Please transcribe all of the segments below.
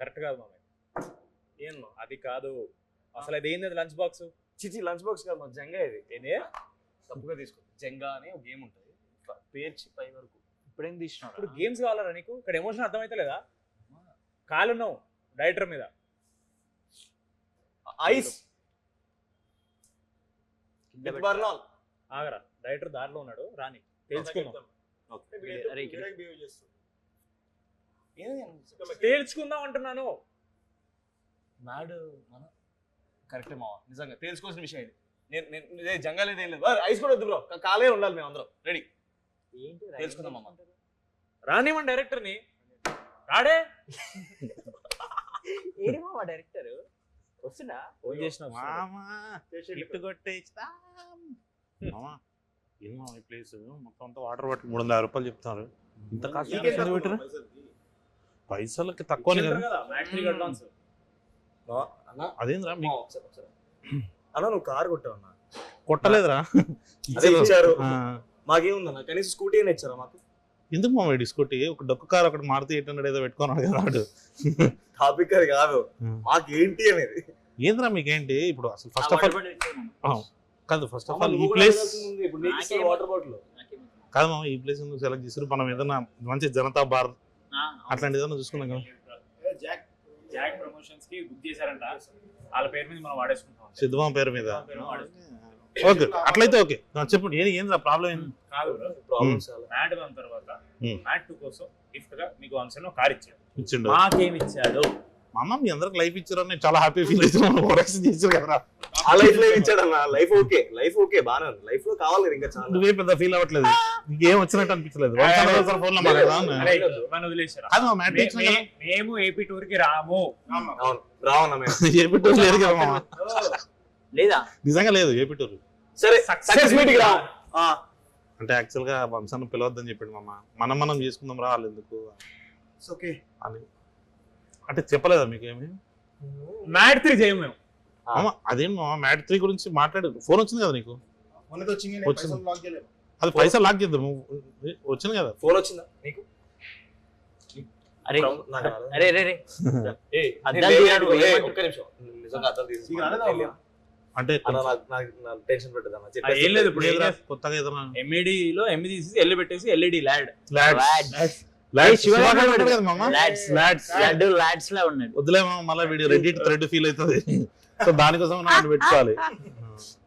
Correct కాదు మామయ్య. ఏం అది కాదు అసలు. అది ఏంది లంచ్ బాక్స్? చిచి లంచ్ బాక్స్ కాదు మా జంగా ఇది. ఏంది? తప్పుగా తీసుకో. జంగా అని ఒక గేమ్ ఉంటుంది, పేర్చి పై వరకు. ఇప్పుడేం తీసినావు? ఇప్పుడు గేమ్స్ కావాలరా నీకు? ఇక్కడ ఎమోషన్ అర్థమైతే లేదా? కాలున్నావు డైరెక్టర్ మీద. ఐస్ ఆగరా, డైరెక్టర్ దారిలో ఉన్నాడు, రాని తేల్చుకుందాం. తేల్చుకుందాం అంటున్నాను. నాడు మన కరెక్టే మావా, నిజంగా తేల్చుకోవాల్సిన విషయం ఇది. నేను జంగా లేదు, ఏం లేదు. ఐస్ కూడా వద్దు బ్రో, కాలే ఉండాలి. మేము అందరం రెడీ. ఏంటి తెలుసుకుందాం అమ్మ. రానివ్వండి డైరెక్టర్ని. రాడే ఏడి మామ డైరెక్టర్ వస్తున్నా? ఫోన్ చేసిన గిఫ్ట్ కొట్టేస్తా. ఏమో ఈ ప్లేస్ మొత్తం అంతా వాటర్ బాటిల్ 350 రూపాయలు చెప్తున్నారు. ఇంత కాస్ట్ పెట్టారు. పైసలకి తక్కువనే కదా. అదేంద్రా అన్న నువ్వు కార్ కొట్టావు అన్న? కొట్టలేదురా, ఇచ్చారు. మాకేముందన్న, కనీసం స్కూటీ అయినా ఇచ్చారా మాకు? ఎందుకు మా స్కూటీ? ఒక డొక్క కార్ ఒకటి మారుతి 800 ఏదో పెట్టుకున్నాడు కదా వాడు. టాపిక్ అది కాదు, మాకేంటి అనేది. ఏంద్రా మీకేంటి ఇప్పుడు అసలు? ఫస్ట్ ఆఫ్ ఆల్ కాదు, ఫస్ట్ ఆఫ్ ఆల్ ఈ ప్లేస్ వాటర్ బాటిల్ కాదు మామ. ఈ ప్లేస్ సెలెక్ట్ చేసారు. మనం ఏదైనా మంచి జనతా బార్ అట్లాంటి ఏదైనా చూసుకున్నాం కదా. జాక్ ప్రమోషన్స్ కి బుక్ చేశారంట, వాళ్ళ పేరు మీద మనం వాడేసుకుంటాం. సిద్ధమా పేరు మీద? ఓకే, అట్లయితే ఓకే. చెప్పండి ఏంద్రా ప్రాబ్లం? ఏంది కాదు, మ్యాట్ వన్ తర్వాత మ్యాట్ 2 కోసం గిఫ్ట్ గా మీకు వంశంలో కార్ ఇచ్చిండు. మాకేమి ఇచ్చాడు? మామ మీ అందరికి లైఫ్ ఇచ్చారు, నేను చాలా హ్యాపీ ఫీల్ అవుతున్నాను. ప్రొడక్షన్ చేశారు కదా. ఆ లైఫ్ లో ఇచ్చాడు అన్న. లైఫ్ ఓకే, లైఫ్ ఓకే, బాగానే ఉంది. లైఫ్ లో కావాలి కదా ఇంకా చాలా. నువ్వే పెద్ద ఫీల్ అవ్వట్లేదు, నీకేం వచ్చినట్టు అనిపించలేదు. ఫోన్ లో మేము ఏపీ టూర్ కి రాము. రావన్నా ఏపీ టూర్ లేదు కదా మామ. లేదా? నిజంగా లేదు ఏపీ టూర్. సరే సక్సెస్ మీట్ కి రా. అంటే యాక్చువల్ గా వంశాన్ని పిలవద్దని చెప్పాడు మామ. మనం చేసుకుందాం రా, వాళ్ళు ఎందుకు ఓకే అని అంటే చెప్పలేదా మీకేమి? మ్యాట్ 3 చేయము మేము. అదేం మామ, మ్యాట్ 3 గురించి మాట్లాడు. ఫోన్ వచ్చింది కదా నీకు? అది పైసలు లాక్ చేద్దాం. వచ్చింది కదా ఫోన్ వచ్చిందా నీకు? అరే అరే అరే ఒక్క నిమిషం, నిజంగా అర్థం తీసుకున్నా అంటే టెన్షన్ పెట్టదన్న. ఏం లేదు, ఇప్పుడు కొత్తగా ఏదైనా ఎంఈడి లో ఎంఈ తీసి ఎల్లు పెట్టేసి ఎల్ఈడి ల్యాడ్. వద్దులే మామ, మళ్ళీ వీడియో రెడ్డిట్ థ్రెడ్ ఫీల్ అవుతుంది. సో దానికోసం నాకు పెట్టుకోవాలి.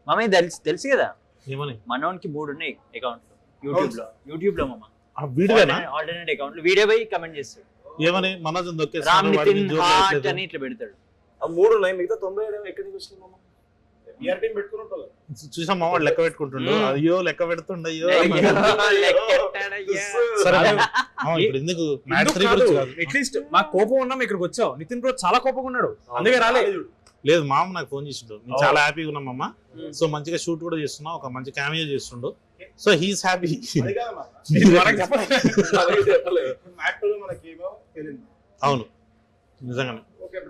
మామ తెలుసు కదా ఏమని? మనోనికి 3 ఉన్నాయి అకౌంట్ యూట్యూబ్ లో మామ. వీడియోనా? ఆల్టర్నేట్ అకౌంట్ వీడియో పోయి కమెంట్ చేస్తాడు. ఏమని? మనోజ్ రామ్ నితిన్ హార్ట్ అని ఇట్లా పెడతాడు. 3 ఉన్నాయి, మిగతా 97 ఎక్కడి నుంచి వచ్చింది మామ? చూసాం మామ, లెక్క పెట్టుకుంటుండు. అయ్యో లెక్క పెడుతుండ. అయ్యో ఇప్పుడు ఎందుకు అట్లీస్ట్ మాకు కోపం ఉన్నాం, ఇక్కడికి వచ్చావు. నితిన్ బ్రో చాలా కోపంగా ఉన్నాడు, అందుకే రాలేదు. లేదు మామ, నాకు ఫోన్ చేసిండు. నేను చాలా హ్యాపీగా ఉన్నాం అమ్మ. సో మంచిగా షూట్ కూడా చేస్తున్నా, ఒక మంచి క్యామియో చేస్తుండు. So he's happy. అవును నిజంగానే.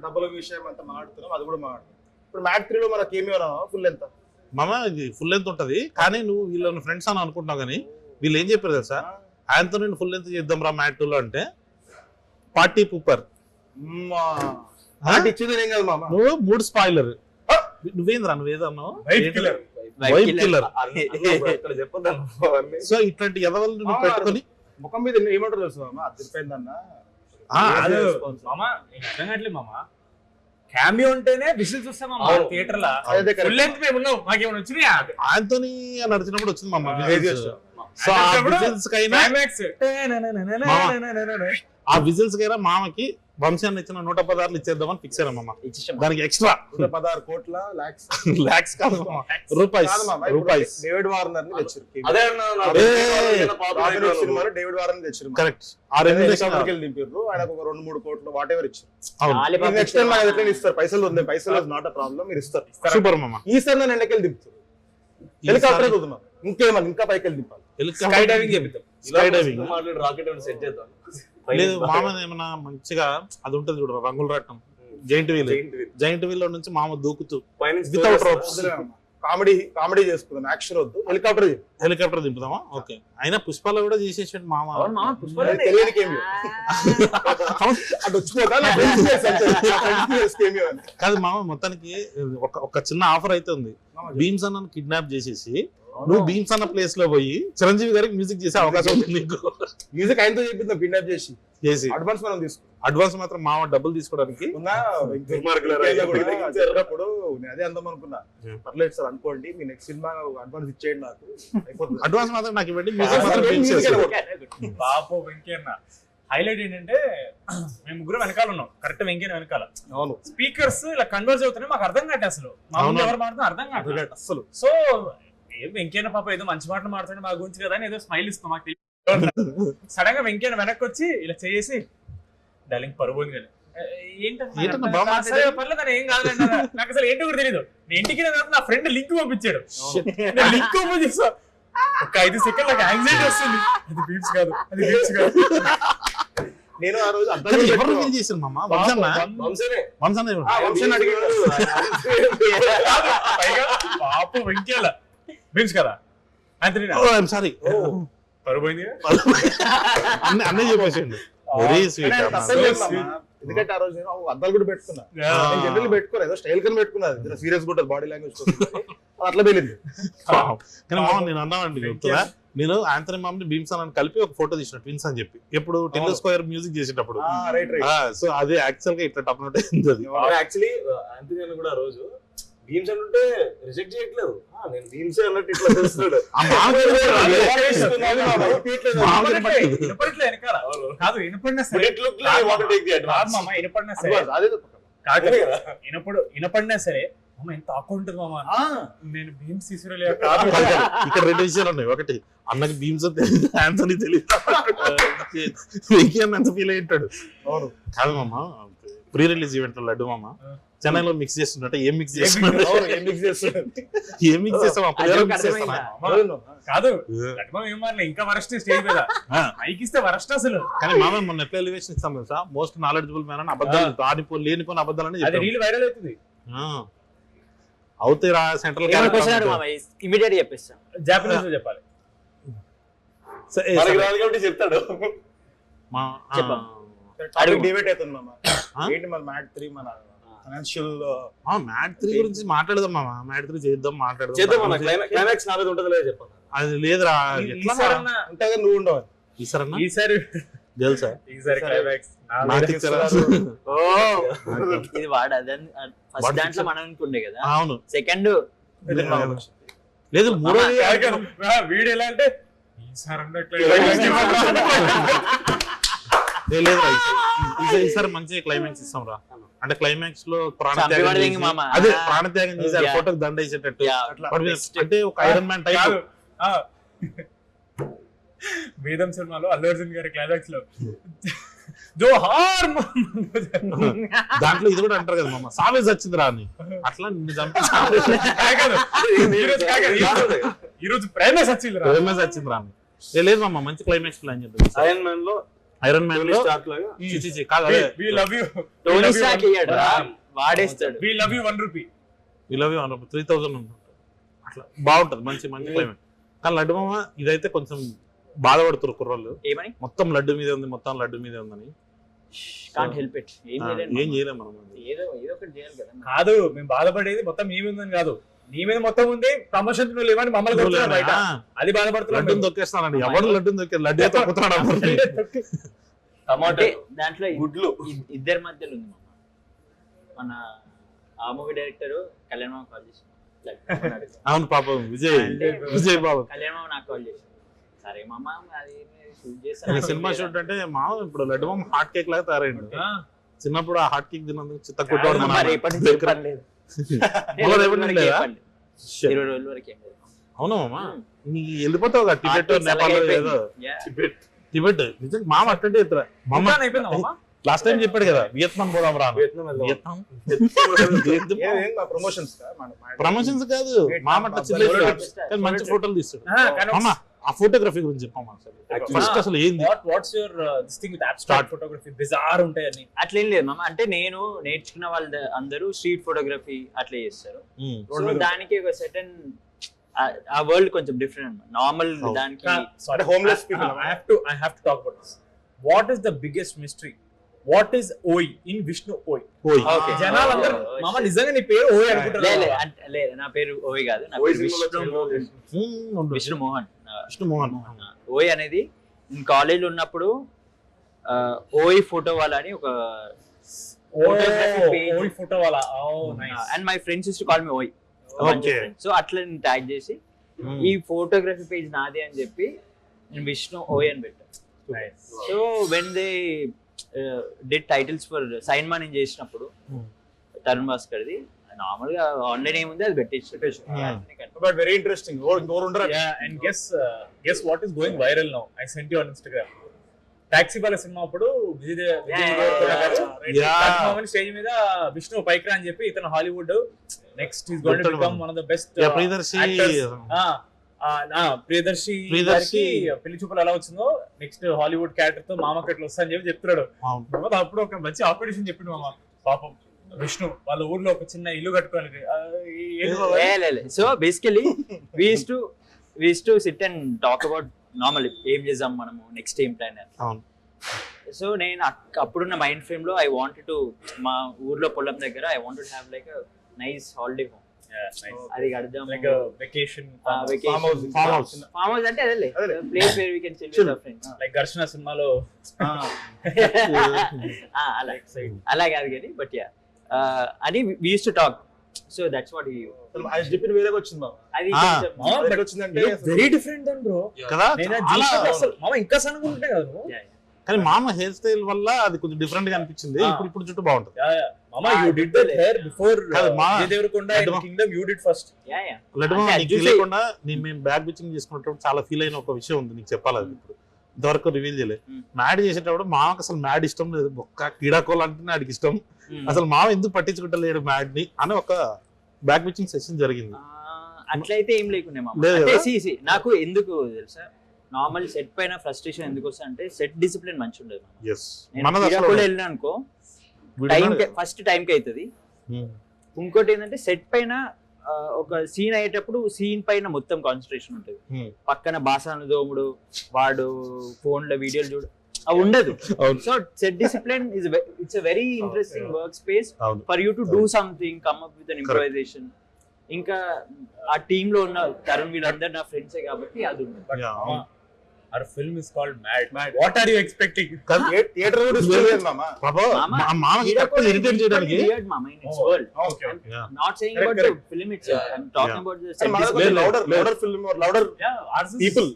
డబ్బుల విషయం అంతా మాట్లాడుతున్నాం, అది కూడా మాట్లాడుతున్నాం. ఇప్పుడు మ్యాట్ 3 లో మనకి ఏమి ఫుల్ ఎంత మామ? ఇది ఫుల్ లెంత్ ఉంటది, కానీ నువ్వు వీళ్ళని ఫ్రెండ్స్ అని అనుకుంటున్నావు. కానీ వీళ్ళు ఏం చెప్పారు తెలుసా? ఆయనతో నేను ఫుల్ లెంత్ చేద్దాం రా మ్యాట్ 2 లో అంటే పార్టీ పూపర్ ఇచ్చింది ఏం కాదు మామ. నువ్వు 3 స్పాయిలర్. నువ్వేంద్రా నువ్వేదన్నావు? Wife killer. సో ఇట్లాంటి ఎదవలు నువ్వు పెట్టుకొని ముఖం మీద ఏమంటారు తెలుసు మామ? అది తిరిపోయిందన్న. మామ క్యామియో ఉంటేనే విజిల్స్ వస్తాయి మామ థియేటర్ లో. ఫుల్ లెంత్ మేము ఉన్నాం, మాకేమైనా వచ్చినాయా? ఆంటోనీ నడిచినప్పుడు వచ్చింది మామ విజిల్స్. సో ఆ విజిల్స్ కైనా ఆ విజిల్స్ కైనా మామకి వంశాన్ని ఇచ్చిన 116 ఇచ్చేద్దామని ఫిక్స్ అయ్యాం మామ. దానికి ఎక్స్ట్రా 116 కోట్ల లాక్స్ కాదు మామ, రూపాయస్. డేవిడ్ వార్నర్ ని తెచ్చారు. డేవిడ్ వార్నర్ ని తెచ్చారు. కరెక్ట్. దింపారు. ఆయనకు ఒక 2-3 కోట్లు వాట్ ఎవర్ ఇచ్చారు. నెక్స్ట్ టైం నాకు ఎట్లా ఇస్తారు? పైసలు ఉంది, పైసలు నాట్ అ ప్రాబ్లం, మీరు ఇస్తారు. సూపర్ మామ. ఈసారి నన్ను ఎండకెళ్ళి దింపుతారు. హెలికాప్టర్ కుదుమా, ఇంకేమన్నా ఇంకా పైకి వెళ్ళి దింపాలి. స్కై డైవింగ్ చేపిద్దాం. స్కై డైవింగ్ రాకెట్ సెట్ చేద్దాం. లేదు మామ, ఏమన్నా మంచిగా అది ఉంటది చూడ, రంగుల రాటం, జైంట్ వీల్. జైంట్ వీల్ లో నుంచి మామ దూకుతూ వితౌట్ రోప్స్ కామెడీ చేసుకుందాం, యాక్షన్ వద్దు, హెలికాప్టర్ దింపుదామా? ఓకే. అయినా పుష్పాలు కూడా చేసేసాడు మామ. అవును మామ, పుష్పరాజ్ తెలియని cameo. అటు వచ్చిపోతా నా friends చేసి అంతే. నా friends చేసి cameo అని. కాదు మామ, మొత్తానికి ఒక చిన్న ఆఫర్ అయితే ఉంది. భీమ్స్ అన్న కిడ్నాప్ చేసేసి నువ్వు భీమ్స్ అన్న ప్లేస్ లో పోయి చిరంజీవి గారికి మ్యూజిక్ చేసే అవకాశం ఉంది నీకు. మ్యూజిక్ ఆయనతో చెప్పింది కిడ్నాప్ చేసి అడ్వాన్స్ మనం తీసుకున్నాం. అడ్వాన్స్ మాత్రం మామ డబ్బులు తీసుకోవడానికి చెప్పినప్పుడు నేను అదే అందాం అనుకున్నా. పర్లేదు సార్ అనుకోండి, మీ నెక్స్ట్ సినిమా అడ్వాన్స్ ఇచ్చేయండి నాకు, అయిపోతుంది. అడ్వాన్స్ మాత్రం నాకు ఇవ్వండి, మ్యూజిక్ మాత్రం భీమ్స్ చేస్తాడు. బాపు వెంకన్న హైలైట్ ఏంటంటే మేము ముగ్గురు వెనకాల ఉన్నాం, కరెక్ట్ వెంకన్న వెనకాల. అవును, స్పీకర్స్ ఇలా కన్వర్స్ అవుతున్నాయి, మాకు అర్థం కాదు అసలు మా ముందు ఎవరు మాట్లాడుతున్నా అర్థం కాదు అసలు. సో ఏం వెంకన్న పాప ఏదో మంచి మాటలు మాట్లాడి మా గురించి కదా అని ఏదో స్మైల్ ఇస్తాం మాకు తెలియదు. సడన్ గా వెంకన్న వెనక్కి వచ్చి ఇలా చేసి డార్లింగ్ పరువు ఉంది కానీ ఏంటన్నా బాగా మాట్లాడాడు? పర్లేదు అని ఏం కాదండి, నాకు అసలు ఏంటో కూడా తెలియదు. నేను ఇంటికి నా ఫ్రెండ్ లింక్ పంపించాడు, లింక్ ఓపెన్ చేస్తా ఒక 5 సెకండ్ నాకు యాంగ్జైటీ వస్తుంది, అది బీట్స్ కాదు, అది బీట్స్ కాదు. నేను ఆ రోజు కానీ ఎవరు రిలీజ్ చేశారు మామ? వంశన్న ఎవరు? పాప వెంకయ్య బీట్స్ కదా అంతే. సారీ, పరువు పోయింది అన్నయ్య చెప్పేసిండు. Very sweet. ఎందుకంటే ఆ రోజు నేను అద్దాలు కూడా పెట్టుకున్నా, జనరల్ పెట్టుకోలేదు, ఏదో స్టైల్ కని పెట్టుకున్నా, సీరియస్ కూడా బాడీ లాంగ్వేజ్ అట్లా వెళ్ళింది. కానీ మామ నేను అన్నానండి చెప్తున్నా, నేను ఆంథనీ మామని భీమ్స్ అని కలిపి ఒక ఫోటో తీసిన ట్విన్స్ అని చెప్పి, ఎప్పుడు టెల్ స్క్వేర్ మ్యూజిక్ చేసేటప్పుడు. సో అది యాక్చువల్ గా ఇట్లా టప్ నోట్ అయింది. అది యాక్చువల్లీ ఆంథనీ కూడా ఆ రోజు భీమ్స్ అంటే రిజెక్ట్ చేయట్లేదు, నేను భీమ్స్ అన్నట్టు ఇట్లా చేస్తున్నాడు. వినపడట్లే వెనకాల కాదు, వినపడినా సరే వినపడినా సరే వినపడినా సరే మామ ఎంత ఆకు ఉంటుంది మామ, నేను భీమ్స్ తీసుకురా కాదు. ఇక్కడ 2 విషయాలు ఉన్నాయి. ఒకటి, అన్నకి భీమ్స్ తెలియదు, ఆంథనీ తెలియదు, ఎంత ఫీల్ అయ్యింటాడు. కాదు మామ, ప్రీ రిలీజ్ ఈవెంట్ లో లడ్డు మామ చెన్నైలో మిక్స్ చేస్తున్నట్టు ఏం మిక్స్ చేస్తున్నాడు? ఏం మిక్స్ చేస్తాం కాదు ఇంకా వరస్ట్ స్టేజ్ మీద మైక్ ఇస్తే వరస్ట్ అసలు. కానీ మామ మొన్న ఎట్లా ఎలివేషన్ ఇస్తాం తెలుసా, మోస్ట్ నాలెడ్జబుల్ మ్యాన్ అని అబద్ధాలు లేనిపోయిన అబద్ధాలని రీల్ వైరల్ అవుతుంది. అవుతాయి రా సెంట్రల్ ఇమీడియట్ చెప్పేస్తాం, జాపనీస్ లో చెప్పాలి చెప్తాడు. డిబేట్ అవుతుంది మామ, ఏంటి మన మ్యాట్ 3 మన ఫైనాన్షియల్ మ్యాట్ 3 గురించి మాట్లాడదాం మామ, మ్యాట్ 3 చేద్దాం మాట్లాడదాం. క్లైమాక్స్ నాలుగు ఉంటుంది లేదు చెప్పాలి, అది లేదురా. ఉంటాగా నువ్వు ఉండవు ఈసారి తెలుసా ఇది వాడు ఫస్ట్ దాంట్లో మనం అనుకుండే కదా. అవును, సెకండ్ లేదు మూడో వీడు ఎలా అంటే ఈసారి మంచి క్లైమాక్స్ ఇస్తాం రా. అంటే క్లైమాక్స్ లో అదే ప్రాణత్యాగం చేశారు, ఫోటోకి దండ వేసేటట్టు. అంటే ఒక ఐరన్ మ్యాన్ టైప్. వేదం సినిమాలో అల్లు అర్జున్ గారి క్లైమాక్స్ లో జోహార్ దాంట్లో ఇది కూడా అంటారు కదా మామ, సావేజ్ వచ్చింది రా అని. అట్లా నిన్ను చంపి ఈ రోజు ప్రేమేస్ వచ్చింది రా అని. లేదు మామ, మంచి క్లైమాక్స్ ప్లాన్ చేద్దాం. ఐరన్ మ్యాన్ లో కాదు, we love you వాడేస్తాడు, we love you 1 rupee, we love you 3000 అట్లా బాగుంటది. మంచి క్లైమాక్స్. కానీ లడ్డు మామ ఇదైతే కొంచెం బాధపడుతున్నారు కుర్రోళ్ళు, ఏమని మొత్తం లడ్డు మీదే ఉంది, మొత్తం లడ్డు మీదే ఉందని. కాంట్ హెల్ప్ ఇట్, ఏం చేయలేం మనం. ఏదో ఒకటి చేయాలి కదా. కాదు మేము బాధపడేది మొత్తం మీ మీద ఉందని కాదు, నీ మీద మొత్తం ఉంది, ప్రమోషన్ లేవని మమ్మల్ని అది బాధపడుతున్నాడు. లడ్డు తొక్కేస్తానండి, ఎవరు లడ్డు తొక్కారు, లడ్డే తొక్కుతున్నాడు. దాంట్లో గుడ్లు ఇద్దరి మధ్యలో ఉంది మన ఆ మూవీ డైరెక్టర్ కళ్యాణ్ మామ కాల్ చేసి. అవును పాపం విజయ్ బాబు కళ్యాణ్ మామ నాకు కాల్ చేసి, సరే మామ అది షూట్ చేస్తాను. సినిమా షూట్ అంటే మా ఇప్పుడు లడ్డు మామ హాట్ కేక్ లాగా తయారైండు. చిన్నప్పుడు ఆ హాట్ కేక్ తిన్నందుకు చిత్త కొట్టేవాడు. 20 రోజుల వరకు అవునా మామ, నీకు వెళ్ళిపోతావు కదా టిబెట్ నేపాల్ ఏదో. టిబెట్ నిజంగా మామ అట్టంటే లాస్ట్ టైం చెప్పాడు కదా వియత్నాం పోదాం రా. వియత్నాం ప్రమోషన్స్ కాదు మామ, అట్లా చిన్న మంచి ఫోటోలు తీస్తాడు మామ. ఆ ఫోటోగ్రఫీ గురించి చెప్పమ్మా ఫస్ట్ అసలు ఏంది what's your this thing with abstract photography bizarre ఉంటాయి అన్ని అట్లేం లేదు మామ. అంటే నేను నేర్చుకున్న వాళ్ళు అందరూ స్ట్రీట్ ఫోటోగ్రఫీ అట్లా చేస్తారు. సో దానికి ఒక సెటన్ ఆ వరల్డ్ కొంచెం డిఫరెంట్ అన్నమాట. నార్మల్ దానికి అంటే homeless people. I have to talk about this. What is the biggest mystery? What is OI in Vishnu OI? Okay. జనాలందరూ మామ నిజంగా నీ పేరు ఓయ్ అనుకుంటారు. లేదు నా పేరు ఓయ్ కాదు, నా పేరు విష్ణు మోహన్. విష్ణు మోహన్. ఓయ్ అనేది నేను కాలేజ్ ఉన్నప్పుడు ఓయ్ ఫోటో వాళ్ళ అని ఒక ఓయ్ ఫోటో వాళ్ళ. And my friends use to call me ఓయ్. సో అట్లా నేను ట్యాగ్ చేసి ఈ ఫోటోగ్రఫీ పేజ్ నాదే అని చెప్పి నేను విష్ణు ఓయ్ అని పెట్టాను. So when they did titles for Sainma నేను చేసినప్పుడు తరుణ్ భాస్కర్ది నార్మల్ గా ఆన్లైన్ ఏముంది అది పెట్టేసి but very interesting. And guess what is going viral now. I sent you on Instagram. Taxiwaala cinema అప్పుడు విజయ్ దేవరకొండ గారు స్టేజ్ మీద విష్ణు పైకి రా అని చెప్పి ఇతను Hollywood next is going to become one of the best Priyadarshi పెళ్లి చూపులు ఎలా వచ్చిందో నెక్స్ట్ హాలీవుడ్ క్యారెక్టర్ తో మామ కట్లు వస్తా అని చెప్పి చెప్తున్నాడు. అప్పుడు ఒక మంచి ఆపరేషన్ చెప్పిండు మామ. పాపం విష్ణు వాళ్ళ ఊర్లో ఒక చిన్న ఇల్లు కట్టుకోవాలి. So basically we use to sit and talk about normal ఏం చేద్దాం మనము నెక్స్ట్ ఏం ప్లాన్ అని. సో నేను అప్పుడున్న మైండ్ ఫ్రేమ్ లో ఐ వాంటెడ్ టు మా ఊర్లో పొలం దగ్గర I wanted to have like a nice holiday home. అది కడదాం లైక్ వెకేషన్ ఫామ్ హౌస్ అంటే అదే place where we can chill with our friends like Gharshana సినిమాలో అలా కాదు కానీ బట్ యా అని we use to talk. So that's what he అది చెప్పిన వేరేగా వచ్చింది మామ. అది వేరేగా వచ్చిందంటే వెరీ డిఫరెంట్ దెన్ బ్రో కదా. మామ ఇంకా సన్నగా ఉంటాయి కదా నువ్వు. కానీ మామ హెయిర్ స్టైల్ వల్ల అది కొంచెం డిఫరెంట్ గా అనిపించింది. ఇప్పుడు చుట్టూ బాగుంటుంది. మామ you did that hair before Vijay Deverakonda in Kingdom you did first. నీకు తెలియకుండా మేము బ్యాక్ బిచింగ్ చేసుకున్నప్పుడు చాలా ఫీల్ అయిన ఒక విషయం ఉంది నీకు చెప్పాలి. అది ఇప్పుడు ఇంతవరకు రివీల్ చేయలేదు. మ్యాడ్ చేసేటప్పుడు మామకు అసలు మ్యాడ్ ఇష్టం లేదు. ఒక్క క్రీడాకోల్ అంటేనే ఆడికి ఇష్టం. అసలు మామ ఎందుకు పట్టించుకుంటలేడు మ్యాడ్ ని అని ఒక బ్యాక్ బిచింగ్ సెషన్ జరిగింది. అట్లయితే ఏం లేకుండా నాకు ఎందుకు తెలుసా నార్మల్ సెట్ పైన ఫ్రస్ట్రేషన్ ఎందుకు వస్తా అంటే సెట్ డిసిప్లిన్ మంచి ఉండదు. వెళ్ళినా అనుకో ఫస్ట్ టైం కి అవుతుంది. ఇంకోటి ఏంటంటే సెట్ పైన ఒక సీన్ అయ్యేటప్పుడు సీన్ పైన మొత్తం కాన్సన్ట్రేషన్ ఉంటుంది. పక్కన బాసాను దోముడు వాడు ఫోన్ లో వీడియోలు చూడు అవి ఉండదు. So set discipline it's a very interesting work space for you to do something come up with an improvisation. ఇంకా ఆ టీమ్ లో ఉన్న తరుణ్ వీళ్ళందరూ నా ఫ్రెండ్సే కాబట్టి అది ఉంది. Our film is called Mad. What are you expecting? Theatre కూడా ఇస్తుంది మామ. మామకి తప్పదు ఇరిటేట్ చేయడానికి. Weird mama in its world. Okay. I'm not saying about the film itself. I'm talking about the set design. louder film or louder people.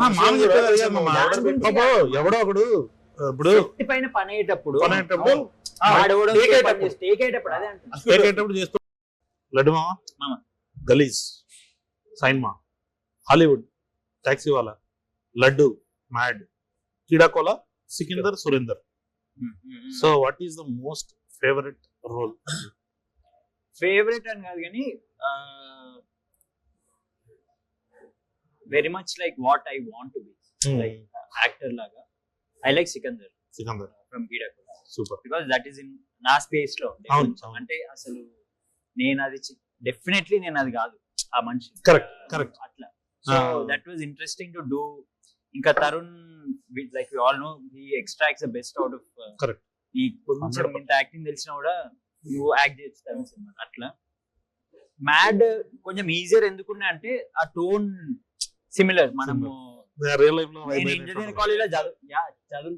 మామ చెప్పేది మామ. ఎవడో ఒకడు ఇప్పుడు సెట్ పైన పని అయ్యేటప్పుడు వాడేవడం స్టేక్ అయ్యేటప్పుడు అదే అంటున్నా. స్టేక్ అయ్యేటప్పుడు చేస్తూ లడ్డు మామ గలీజ్ Sainma Hollywood Taxiwaala Laddu MAD Keedaa Cola Sikindar Surender. So what is the most favourite role? Favourite అని కాదు కానీ very much like what I want to be like actor లాగా I like Sikindar from Keedaa Cola. Super. Because that is in నా స్పేస్ లో అంటే అసలు నేను అది డెఫినెట్లీ నేను అది కాదు ఆ మనిషి. కరెక్ట్ అట్లా. So that was interesting to do. ఇంకా Tarun like we all know he extracts the best out of correct. ఈ కొంచెం ఇంత యాక్టింగ్ తెలిసినా కూడా నువ్వు యాక్ట్ చేస్తాను సినిమా అట్లా. మ్యాడ్ కొంచెం ఈజియర్ ఎందుకున్నా అంటే ఆ టోన్ సిమిలర్. మనము ఇంజనీరింగ్ కాలేజ్ లో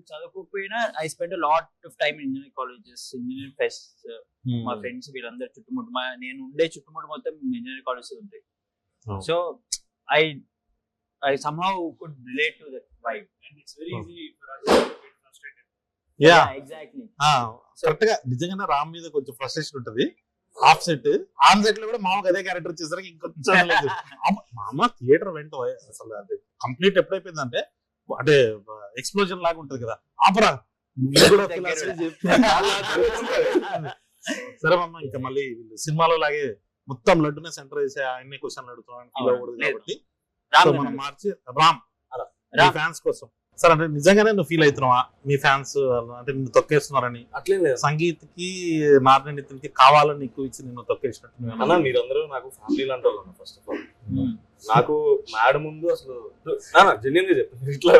చదువుకోకపోయినా I spend lot of time engineering colleges engineering fest. మా ఫ్రెండ్స్ వీళ్ళందరూ చుట్టుముట్టు నేను ఉండే చుట్టుముట్టు మొత్తం ఇంజనీరింగ్ కాలేజెస్ ఉంటాయి. So I somehow could relate to that vibe and it's very easy for us to get frustrated. Yeah, exactly. Correct గా నిజంగానే రామ్ మీద కొంచెం ఫ్రస్ట్రేషన్ ఉంటది. ఆఫ్ సెట్ ఆన్ సెట్ లో కూడా మామకు అదే క్యారెక్టర్ చేసరికి ఇంకొంచెం మామ థియేటర్ వెంట అసలు అది కంప్లీట్ ఎప్పుడైపోయిందంటే అంటే ఎక్స్ప్లోజన్ లాగా ఉంటది కదా. ఆపరా సరే మామ ఇంకా మళ్ళీ సినిమాలో లాగే మొత్తం లడ్డునే సెంటర్ చేసి ఆయన్ని క్వశ్చన్లు అడుగుతాం కాబట్టి సో మనం మార్చి రామ్ ఫ్యాన్స్ కోసం సార్ అంటే నిజంగానే నువ్వు ఫీల్ అవుతున్నావా మీ ఫ్యాన్స్ అంటే నిన్ను తొక్కేస్తున్నారని? అట్లేం లేదు సంగీత్ కి నారాయణ నితిన్కి కావాలని ఎక్కువ ఇచ్చి నిన్ను తొక్కేసినట్టు అన్న. మీరందరూ నాకు ఫ్యామిలీ లాంటి వాళ్ళు ఫస్ట్ ఆఫ్ ఆల్. నాకు మ్యాడ్ ముందు అసలు జెన్యున్ గా చెప్పాను ఇట్లా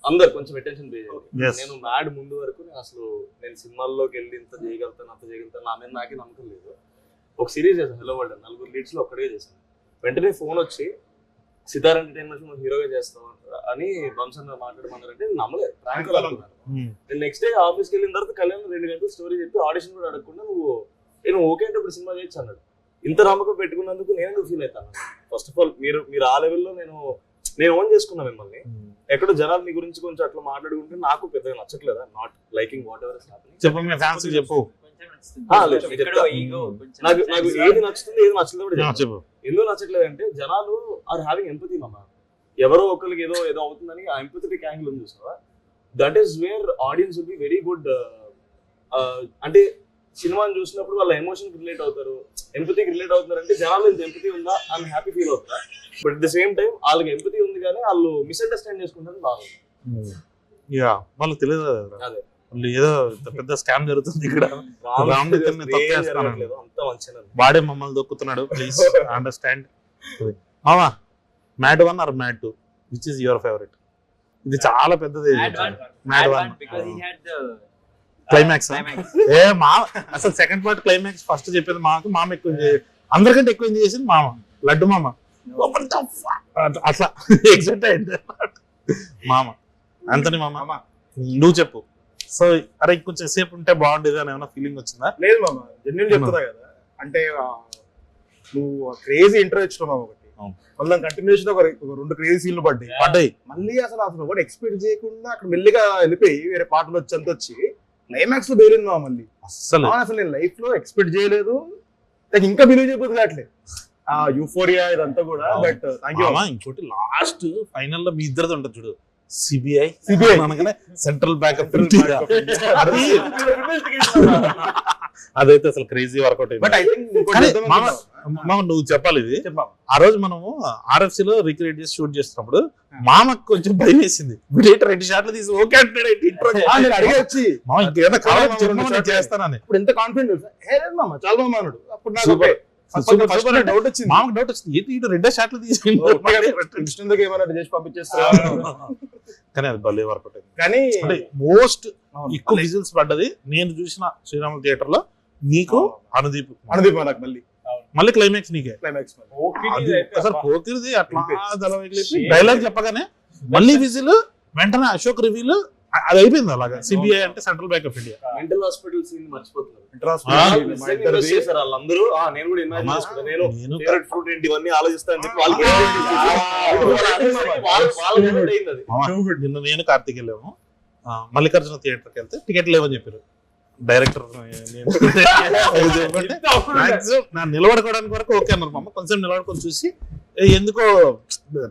అందరు కొంచెం అటెన్షన్ పే చేయాలి. నేను మ్యాడ్ ముందు వరకు నేను సినిమాల్లోకి వెళ్ళి ఇంత చేయగలుగుతాను అంత చేయగలుగుతాను నా మీద నాకే నమ్మకం లేదు. ఒక సిరీస్ చేశాను హలో వరల్డ్, 4 లీడ్స్ లో ఒక్కడే చేశాను. వెంటనే ఫోన్ వచ్చి సితార్ ఎంటర్టైన్మెంట్స్ నువ్వు హీరోగా చేస్తావు అని వంశన్ మాట్లాడమన్నారంటే నేను నమ్మలేదు. ప్రాంక్ అనుకున్నాను. నేను నెక్స్ట్ డే ఆఫీస్కి వెళ్ళిన తర్వాత కళ్యాణ్ 2 గంటలు స్టోరీ చెప్పి ఆడిషన్ కూడా అడగకుండా నేను ఓకే అంటే ఇప్పుడు సినిమా చేయొచ్చు అన్నాడు. ఇంత నమ్మకం పెట్టుకున్నందుకు నేను ఫీల్ అవుతాను. ఫస్ట్ ఆఫ్ ఆల్ మీరు ఆ లెవెల్లో నేను ఓన్ చేసుకున్నా మిమ్మల్ని. ఎక్కడో జనాలు మీ గురించి కొంచెం అట్లా మాట్లాడుకుంటే నాకు పెద్దగా నచ్చట్లేదా, నాట్ లైకింగ్ వాట్ ఎవర్ చెప్పు. నాకు ఏది నచ్చుతుంది ఏది నచ్చలేదు కూడా చెప్పు. ఎందుకు నచ్చట్లేదు అంటే జనాలు ఆర్ హ్యావింగ్ ఎంపతి మామ. ఎవరో ఒకరికి ఏదో అవుతుందని ఆ ఎంపథెటిక్ యాంగిల్ ఉంది చూసావా, that is where audience will be very good. అంటే సినిమాని చూసినప్పుడు వాళ్ళ ఎమోషన్ రిలేట్ అవుతారు, ఎంపతికి రిలేట్ అవుతున్నారు అంటే జనాలు ఇంత ఎంపతి ఉందా అని హ్యాపీ ఫీల్ అవుతారు. But at the same time వాళ్ళకి ఎంపతి ఉంది కానీ వాళ్ళు మిస్అండర్స్టాండ్ చేసుకుంటారు బాగుంది. వాళ్ళకి తెలియదు అదే ఏదో పెద్ద స్కామ్ జరుగుతుంది ఇక్కడ, వాడే మమ్మల్ని దొక్కుతున్నాడు. Please understand. మామా MAD 1 or MAD 2 which is your favourite? ఇది చాలా పెద్దది. మ్యాడ్ 1 క్లైమాక్స్ అసలు సెకండ్ పార్ట్ క్లైమాక్స్ ఫస్ట్ చెప్పేది మామ ఎక్కువ అందరికంటే ఎక్కువ ఎంజాయ్ చేసింది మామ, లడ్డు మామ. అట్లా ఎగ్జైట్ అయింది మామ. అంతని మామ నువ్వు చెప్పు. సో అరే కొంచెం సేపు ఉంటే బాగుండేది అని ఏమైనా ఫీలింగ్ వచ్చిందా? లేదు మామ, జెన్యూన్ చెప్తున్నా కదా. అంటే నువ్వు క్రేజీ ఇంటర్వ్యూ ఇచ్చినావు మామ, ఒకటి మళ్ళీ కంటిన్యూషన్ ఒక 2 క్రేజీ సీన్లు పడ్డాయి. మళ్ళీ అసలు ఒకటి ఎక్స్పెక్ట్ చేయకుండా అక్కడ మెల్లిగా వెళ్ళిపోయి వేరే పాటలు వచ్చి క్లైమాక్స్ లో బేరింది మామ. మళ్ళీ అసలు నేను లైఫ్ లో ఎక్స్పెక్ట్ చేయలేదు, నాకు ఇంకా బిలీవ్ చేయబోతుంది అట్లే ఆ యూఫోరియా ఇదంతా కూడా. బట్ ఇంకోటి లాస్ట్ ఫైనల్ లో మీ ఇద్దరిది ఉంటుంది చూడు, సిబిఐ అనగానే సెంట్రల్ బ్యాంక్ ఆఫ్ అదైతే అసలు క్రేజీ వర్కౌట్ అయింది. నువ్వు చెప్పాలి ఇది. ఆ రోజు మనము RFC లో రీక్రియేట్ చేసి షూట్ చేస్తున్నప్పుడు మామకు కొంచెం భయం వేసింది. 2 షాట్లు తీసి ఓకే అంటాడు అడిగొచ్చి చేస్తానని. ఇప్పుడు ఎంత కాన్ఫిడెంట్ మామ, చాలా మామ అన్నాడు. అప్పుడు డౌట్ వచ్చింది, మామకు డౌట్ వచ్చింది, ఏంటి 2 షాట్లు తీసి ఏమన్నా చేసి పంపించేస్తారు. కానీ అది భలే వర్కౌట్ అయింది. కానీ మోస్ట్ ఎక్కువ విజిల్స్ పడ్డది నేను చూసిన శ్రీరాములు థియేటర్ లో నీకు అనుదీప్ నాకు మళ్ళీ క్లైమాక్స్ నీకే. అసలు పోకిరిది అట్లా డైలాగ్ చెప్పగానే మళ్ళీ విజిల్ వెంటనే అశోక్ రివ్యూలు అది అయిపోయింది. అలాగా సిబిఐ అంటే Central Bank of India. Mental hospital scene మర్చిపోతున్నారు. నేను కార్తీక్ వెళ్ళాము మల్లికార్జున థియేటర్కి వెళ్తే టికెట్ లేవని చెప్పారు డైరెక్టర్. నా నిలబడుకోవడానికి వరకు ఓకే అన్నారు మామ. కొంచెం నిలబడుకొని చూసి ఎందుకో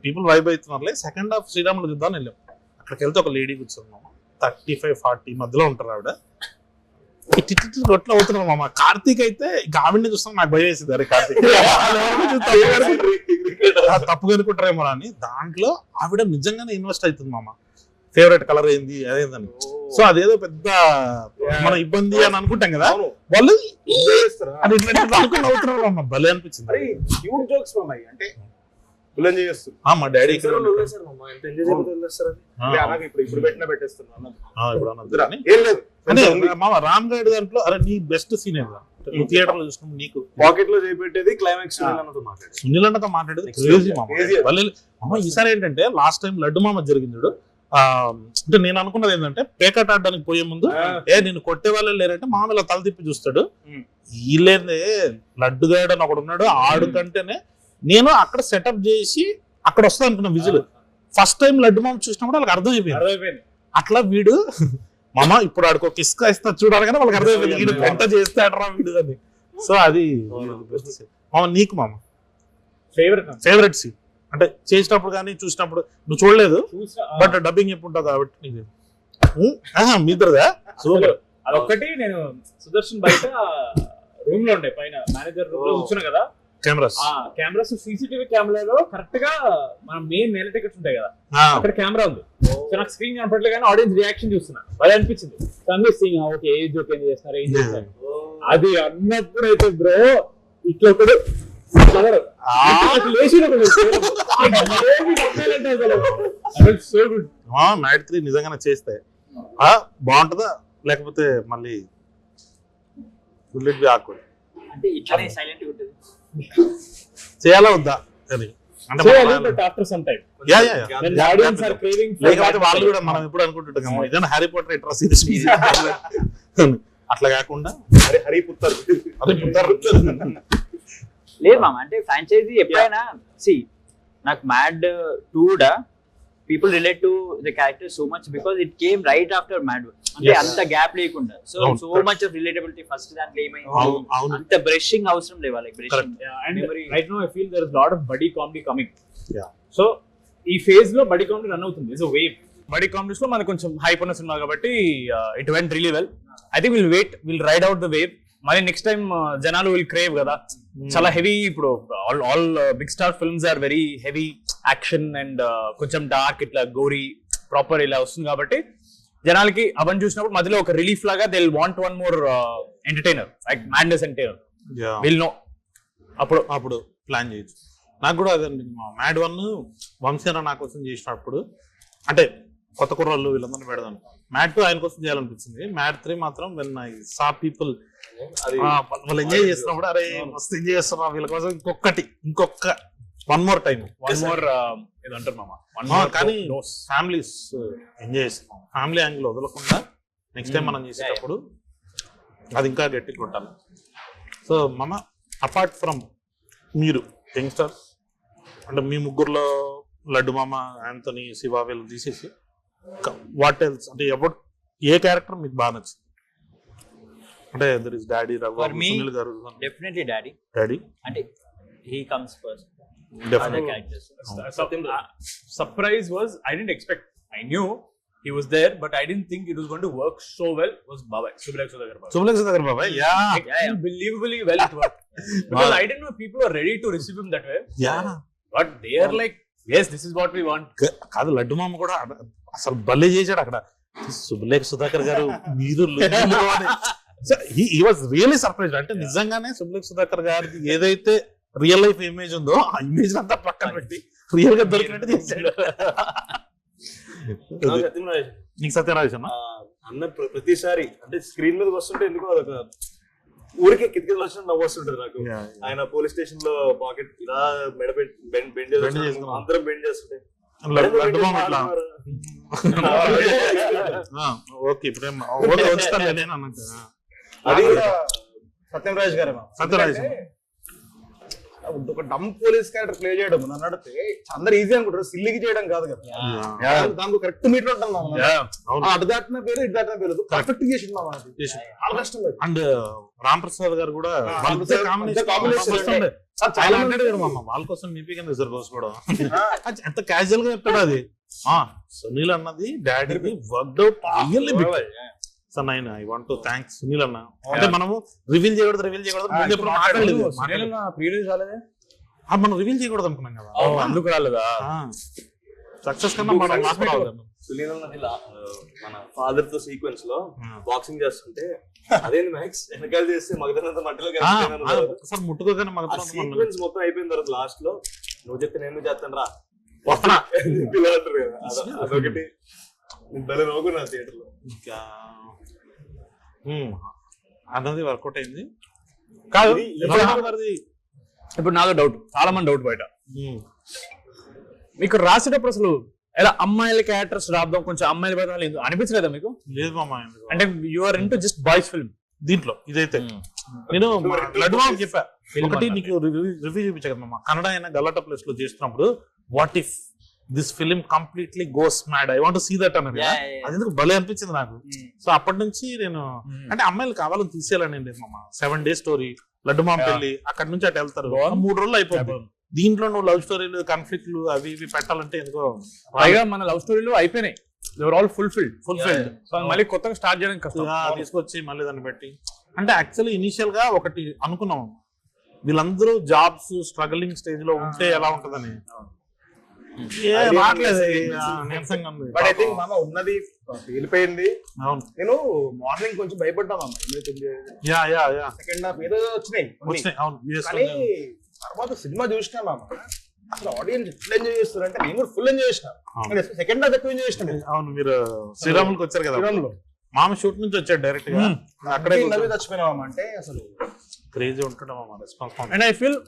పీపుల్ వైబ్ అవుతున్నారులే, సెకండ్ హాఫ్ శ్రీరాములు చూద్దాం వెళ్ళాం. అక్కడికి వెళ్తే ఒక లేడీ కూర్చొని మామ 35-40 మధ్యలో ఉంటారు ఆవిడ. రొట్లు అవుతున్నారు మామ. కార్తీక్ అయితే ఆవిడని చూస్తాం నాకు భయం వేసింది. అరే కార్తీక్ తప్పుగా అనుకుంటారేమో అని. దాంట్లో ఆవిడ నిజంగానే ఇన్వెస్ట్ అవుతుంది మామ. ఫేవరెట్ కలర్ ఏంది అదేందని. సో అదేదో పెద్ద మన ఇబ్బంది అని అనుకుంటాం కదా, వాళ్ళు అవుతున్నారు మామ. భలే అనిపించింది. మా డాడీ మామ రామ్ గైడ్ దాంట్లో అరే నీ బెస్ట్ సీన్ నువ్వు థియేటర్ లో చూసుకున్నావు, నీకు పాకెట్ లో చేపెట్టేది క్లైమాక్స్ సునీల్ అన్నతో మాట్లాడేది క్రేజీ మామ. ఈసారి ఏంటంటే లాస్ట్ టైం లడ్డు మామ జరిగింది చూడు. అంటే నేను అనుకున్నది ఏంటంటే పేకట్ ఆడడానికి పోయే ముందు నేను కొట్టే వాళ్ళే లేరంటే మామ ఇలా తల తిప్పి చూస్తాడు. వీళ్ళేందే లడ్డుగాడు అని ఒకడు ఉన్నాడు, ఆడు కంటేనే నేను అక్కడ సెటప్ చేసి అక్కడ వస్తా అనుకున్నా విజులు. ఫస్ట్ టైం లడ్డు మామ చూసినప్పుడు వాళ్ళకి అర్థమైపోయింది. అట్లా వీడు మామ ఇప్పుడు ఆడుకో కిస్కా ఇస్తా చూడాలి కానీ వాళ్ళకి అర్థమైపోయింది వీడు పెంట చేస్తాడరా వీడు అని. సో అది మామ. నీకు మామ ఫేవరెట్ సీన్ అంటే చేసినప్పుడు కానీ చూసినప్పుడు నువ్వు చూడలేదు బట్ డబ్బింగ్ ఎప్పుడు ఉంటావు కాబట్టి నీకు మీ ఇద్దరుదా సూపర్. అదొక్కటి నేను సుదర్శన్ బయట రూమ్ లో ఉండే పైన మేనేజర్ రూమ్ లో కూర్చున్నా కదా, కెమెరాస్ CCTV కెమెరాలో కరెక్ట్ గా మన మెయిన్ నెల టికెట్స్ ఉంటాయి కదా అక్కడ కెమెరా ఉంది. సో నాకు స్క్రీన్ కనపడలేదు కానీ ఆడియన్స్ రియాక్షన్ చూస్తున్నా, అది అనిపించింది. ఓకే ఏ జోక్ ఏం చేస్తున్నారు ఏం చేస్తారు అది అన్నప్పుడు అయితే బ్రో ఇట్లా ఒకడు సో గుడ్. మ్యాడ్ 3 నిజంగానే చేస్తే బాగుంటుందా లేకపోతే మళ్ళీ బుల్లెట్ బి ఆక్వర్డ్ అంటే ఇట్లానే సైలెంట్ గా ఉంటుంది, చేయాలా వద్దా అని లేకపోతే వాళ్ళు కూడా మనం ఎప్పుడు అనుకుంటుంటాం ఇదన్నా హ్యారీ పాటర్ ఎట్రా సిరీస్ అట్లా కాకుండా హరి పుత్తర్ లేదు మామ. అంటే ఫ్రాంచైజీ ఎప్పుడైనా నాకు మ్యాడ్ 2 కూడా people relate to the character so much because it came right after Mad. అంటే అంత గ్యాప్ లేకుండా so much of relatability first దాంట్లో ఏమైంది అంత బ్రషింగ్ అవసరం లేదు వాళ్ళకి. Right now I feel there is lot of buddy comedy coming. So ఈ ఫేజ్ లో బడీ కామెడీ రన్ అవుతుంది. It's a wave. Buddy comedies లో మనకు కొంచెం హైప్ ఉన్న సినిమా కాబట్టి it went really well. I think will ride out the wave. మళ్ళీ నెక్స్ట్ టైం జనాలు విల్ క్రేవ్ కదా, చాలా హెవీ. ఇప్పుడు all big star films are very heavy action and కొంచెం డార్క్ ఇట్లా గోరీ ప్రాపర్ ఇలా వస్తుంది కాబట్టి జనాలకి అవన్నీ చూసినప్పుడు మధ్యలో ఒక రిలీఫ్ లాగా they will want one more entertainer like madness entertainer will know. అప్పుడు ప్లాన్ చేయొచ్చు. నాకు కూడా అదండి, మ్యాడ్ 1 వంశీన నా కోసం చేసినప్పుడు అంటే కొత్త కుర్రాళ్ళు వీళ్ళందరినీ పెడదాం. మ్యాడ్ 2 ఆయన కోసం చేయాలనిపించింది. మ్యాడ్ 3 మాత్రం వెన్ ఐ సా పీపుల్ వాళ్ళు ఎంజాయ్ చేస్తున్నప్పుడు అరే మస్తు ఎంజాయ్ చేస్తున్నా వీళ్ళ కోసం ఇంకొక వన్ మోర్ టైం ఏదంటారు మామ. కానీ ఫ్యామిలీస్ ఎంజాయ్ చేస్తాం, ఫ్యామిలీ యాంగిల్ వదలకుండా నెక్స్ట్ టైం మనం చేసేటప్పుడు అది ఇంకా గట్టిగా కొట్టాలి. సో మామ అపార్ట్ ఫ్రమ్ మీరు యంగ్స్టర్స్ అంటే మీ ముగ్గురులో లడ్డు మామ, యాంథనీ, శివ వీళ్ళు తీసేసి వాట్ ఎల్స్ అంటే ఏ క్యారెక్టర్ మీకు బాగా నచ్చింది? అంటే there is daddy, Raghu, Sunil garu. Definitely daddy. అంటే he comes first. Definitely. Other characters. Surprise was I didn't expect. I knew he was there, but I didn't think it was going to work so well. Was Babai, Subhlekh Sudhakar Babai. Yeah. Unbelievably well it worked. Because I didn't know people were ready to receive him that way. Yeah. But they are like, yes, this is what we want. కాదు లడ్డు మామ కూడా అసలు భలే చేశాడు అక్కడ. సుబ్లేఖ్ సుధాకర్ గారు మీరు he was really surprised. అంటే నిజంగానే సుబ్లేఖ్ సుధాకర్ గారికి ఏదైతే రియల్ లైఫ్ ఇమేజ్ ఉందో ఆ ఇమేజ్ అంతా పక్కన పెట్టి రియల్ గా దొరికినట్టు చేశాడు. నీకు సత్యరాజ్ అన్న ప్రతిసారి అంటే స్క్రీన్ మీద వస్తుంటే ఎందుకో అదొక ఊరికే కిటికీలు వచ్చినట్టు నవ్వు వస్తుంటది నాకు. ఆయన పోలీస్ స్టేషన్ లో పాకెట్ ఇలా మెడ బెండ్ చేసి అందరం బెండ్ చేస్తుంటే ఓకే ఇప్పుడు వచ్చాను నేను అన్నట్టు. అది సత్యరాజ్ గారు. సత్యరాజ్ ఒక డమ్ పోలీస్ క్యారెక్టర్ ప్లే చేయడం నన్ను అడిగితే అందరు ఈజీ అనుకుంటారు, సిల్లికి చేయడం కాదు కదా. దానికి కరెక్ట్ మీటర్ ఉంటాం అటు దాటిన పేరు ఇటు దాటిన పేరు పర్ఫెక్ట్ చేసింది చాలా కష్టం. అండ్ రామ్ ప్రసాద్ గారు కూడా చాలా అంటాడు కదా మామ వాళ్ళ కోసం నింపికని రిజర్వ్ కూడా ఎంత క్యాజువల్ గా చెప్తాడు. అది సునీల్ అన్నది డాడీకి worked out really big. So నేను I want to thanks Sunil అన్న. అంటే మనము రివీల్ చేయకూడదు ముందు ఎప్పుడు మాట్లాడలేదు, మనం రివీల్ చేయకూడదు అనుకున్నాం కదా, అందుకు రాలేదా సక్సెస్ కన్నా మనం మాట్లాడలేదు. సునీల్ మన ఫాదర్ తో సీక్వెన్స్ లో బాక్సింగ్ చేస్తుంటే అదేంటి మ్యాక్స్ వెనకాల చేస్తే మగదనంత మట్టిలో ఒకసారి ముట్టుకోగానే సీక్వెన్స్ మొత్తం అయిపోయిన తర్వాత లాస్ట్ లో నువ్వు చెప్తే నేను చేస్తాను రా వస్తున్నా పిల్లలంటారు కదా, అదొకటి భలే నవ్వుకున్నా థియేటర్ లో. అన్నది వర్కౌట్ అయింది కాదు. ఇప్పుడు నాదో డౌట్, చాలా మంది డౌట్ బయట మీకు రాసేటప్పుడు అసలు ఎలా అమ్మాయిల క్యారెక్టర్స్ రాద్దాం, కొంచెం అమ్మాయిల బయట అనిపించలేదా మీకు? లేదు మామ, అంటే you are into just boys film దీంట్లో. ఇదైతే నేను లడ్డు మామకి చెప్పా ఒకటి, నీకు రివ్యూ చూపించా కదా మామ, కన్నడ అయినా గలాటా ప్లేస్ లో చేస్తున్నప్పుడు what if this film completely goes mad, I want see that అన్నది. అది ఎందుకు భలే అనిపించింది నాకు. సో అప్పటి నుంచి నేను అంటే అమ్మాయిలు కావాలని తీసేయాలని లేదు మామ. 7 days స్టోరీ, లడ్డు మామ పెళ్లి, అక్కడి నుంచి అటు వెళ్తారు, 3 రోజులు అయిపోతుంది. దీంట్లో నువ్వు లవ్ స్టోరీలు, కాన్ఫ్లిక్ట్లు అవి ఇవి పెట్టాలంటే ఎందుకో పైగా మన లవ్ స్టోరీలు అయిపోయినాయి. They were all fulfilled so మళ్ళీ కొత్తగా స్టార్ట్ చేయడానికి కష్టం. తీసుకొచ్చి మళ్ళీ దాన్ని పెట్టి అంటే యాక్చువల్లీ ఇనిషియల్ గా ఒకటి అనుకున్నాం, వీళ్ళందరూ జాబ్స్ స్ట్రగలింగ్ స్టేజ్ లో ఉంటే ఎలా ఉంటదని. బట్ ఐ థింక్ మామ ఉన్నది వెళ్ళిపోయింది. అవును, నేను మార్నింగ్ కొంచెం భయపడ్డా మామ, సెకండ్ హాఫ్ ఏదో వచ్చినాయి, కానీ తర్వాత సినిమా చూసినా మామ అసలు ఆడియన్స్ ఎట్లా ఎంజాయ్ చేస్తారు అంటే నేను కూడా ఫుల్ ఎంజాయ్ చేసిన. సెకండ్ హాఫ్ ఎక్కువ ఎంజాయ్ చేసిన. అవును, మీరు శ్రీరాములకి వచ్చారు కదా, శ్రీరాములు మామ షూట్ నుంచి వచ్చాడు డైరెక్ట్ గా, అక్కడే నవ్వి చచ్చిపోయినామా అంటే అసలు క్రేజీ ఉంటాడు మామ response. And I feel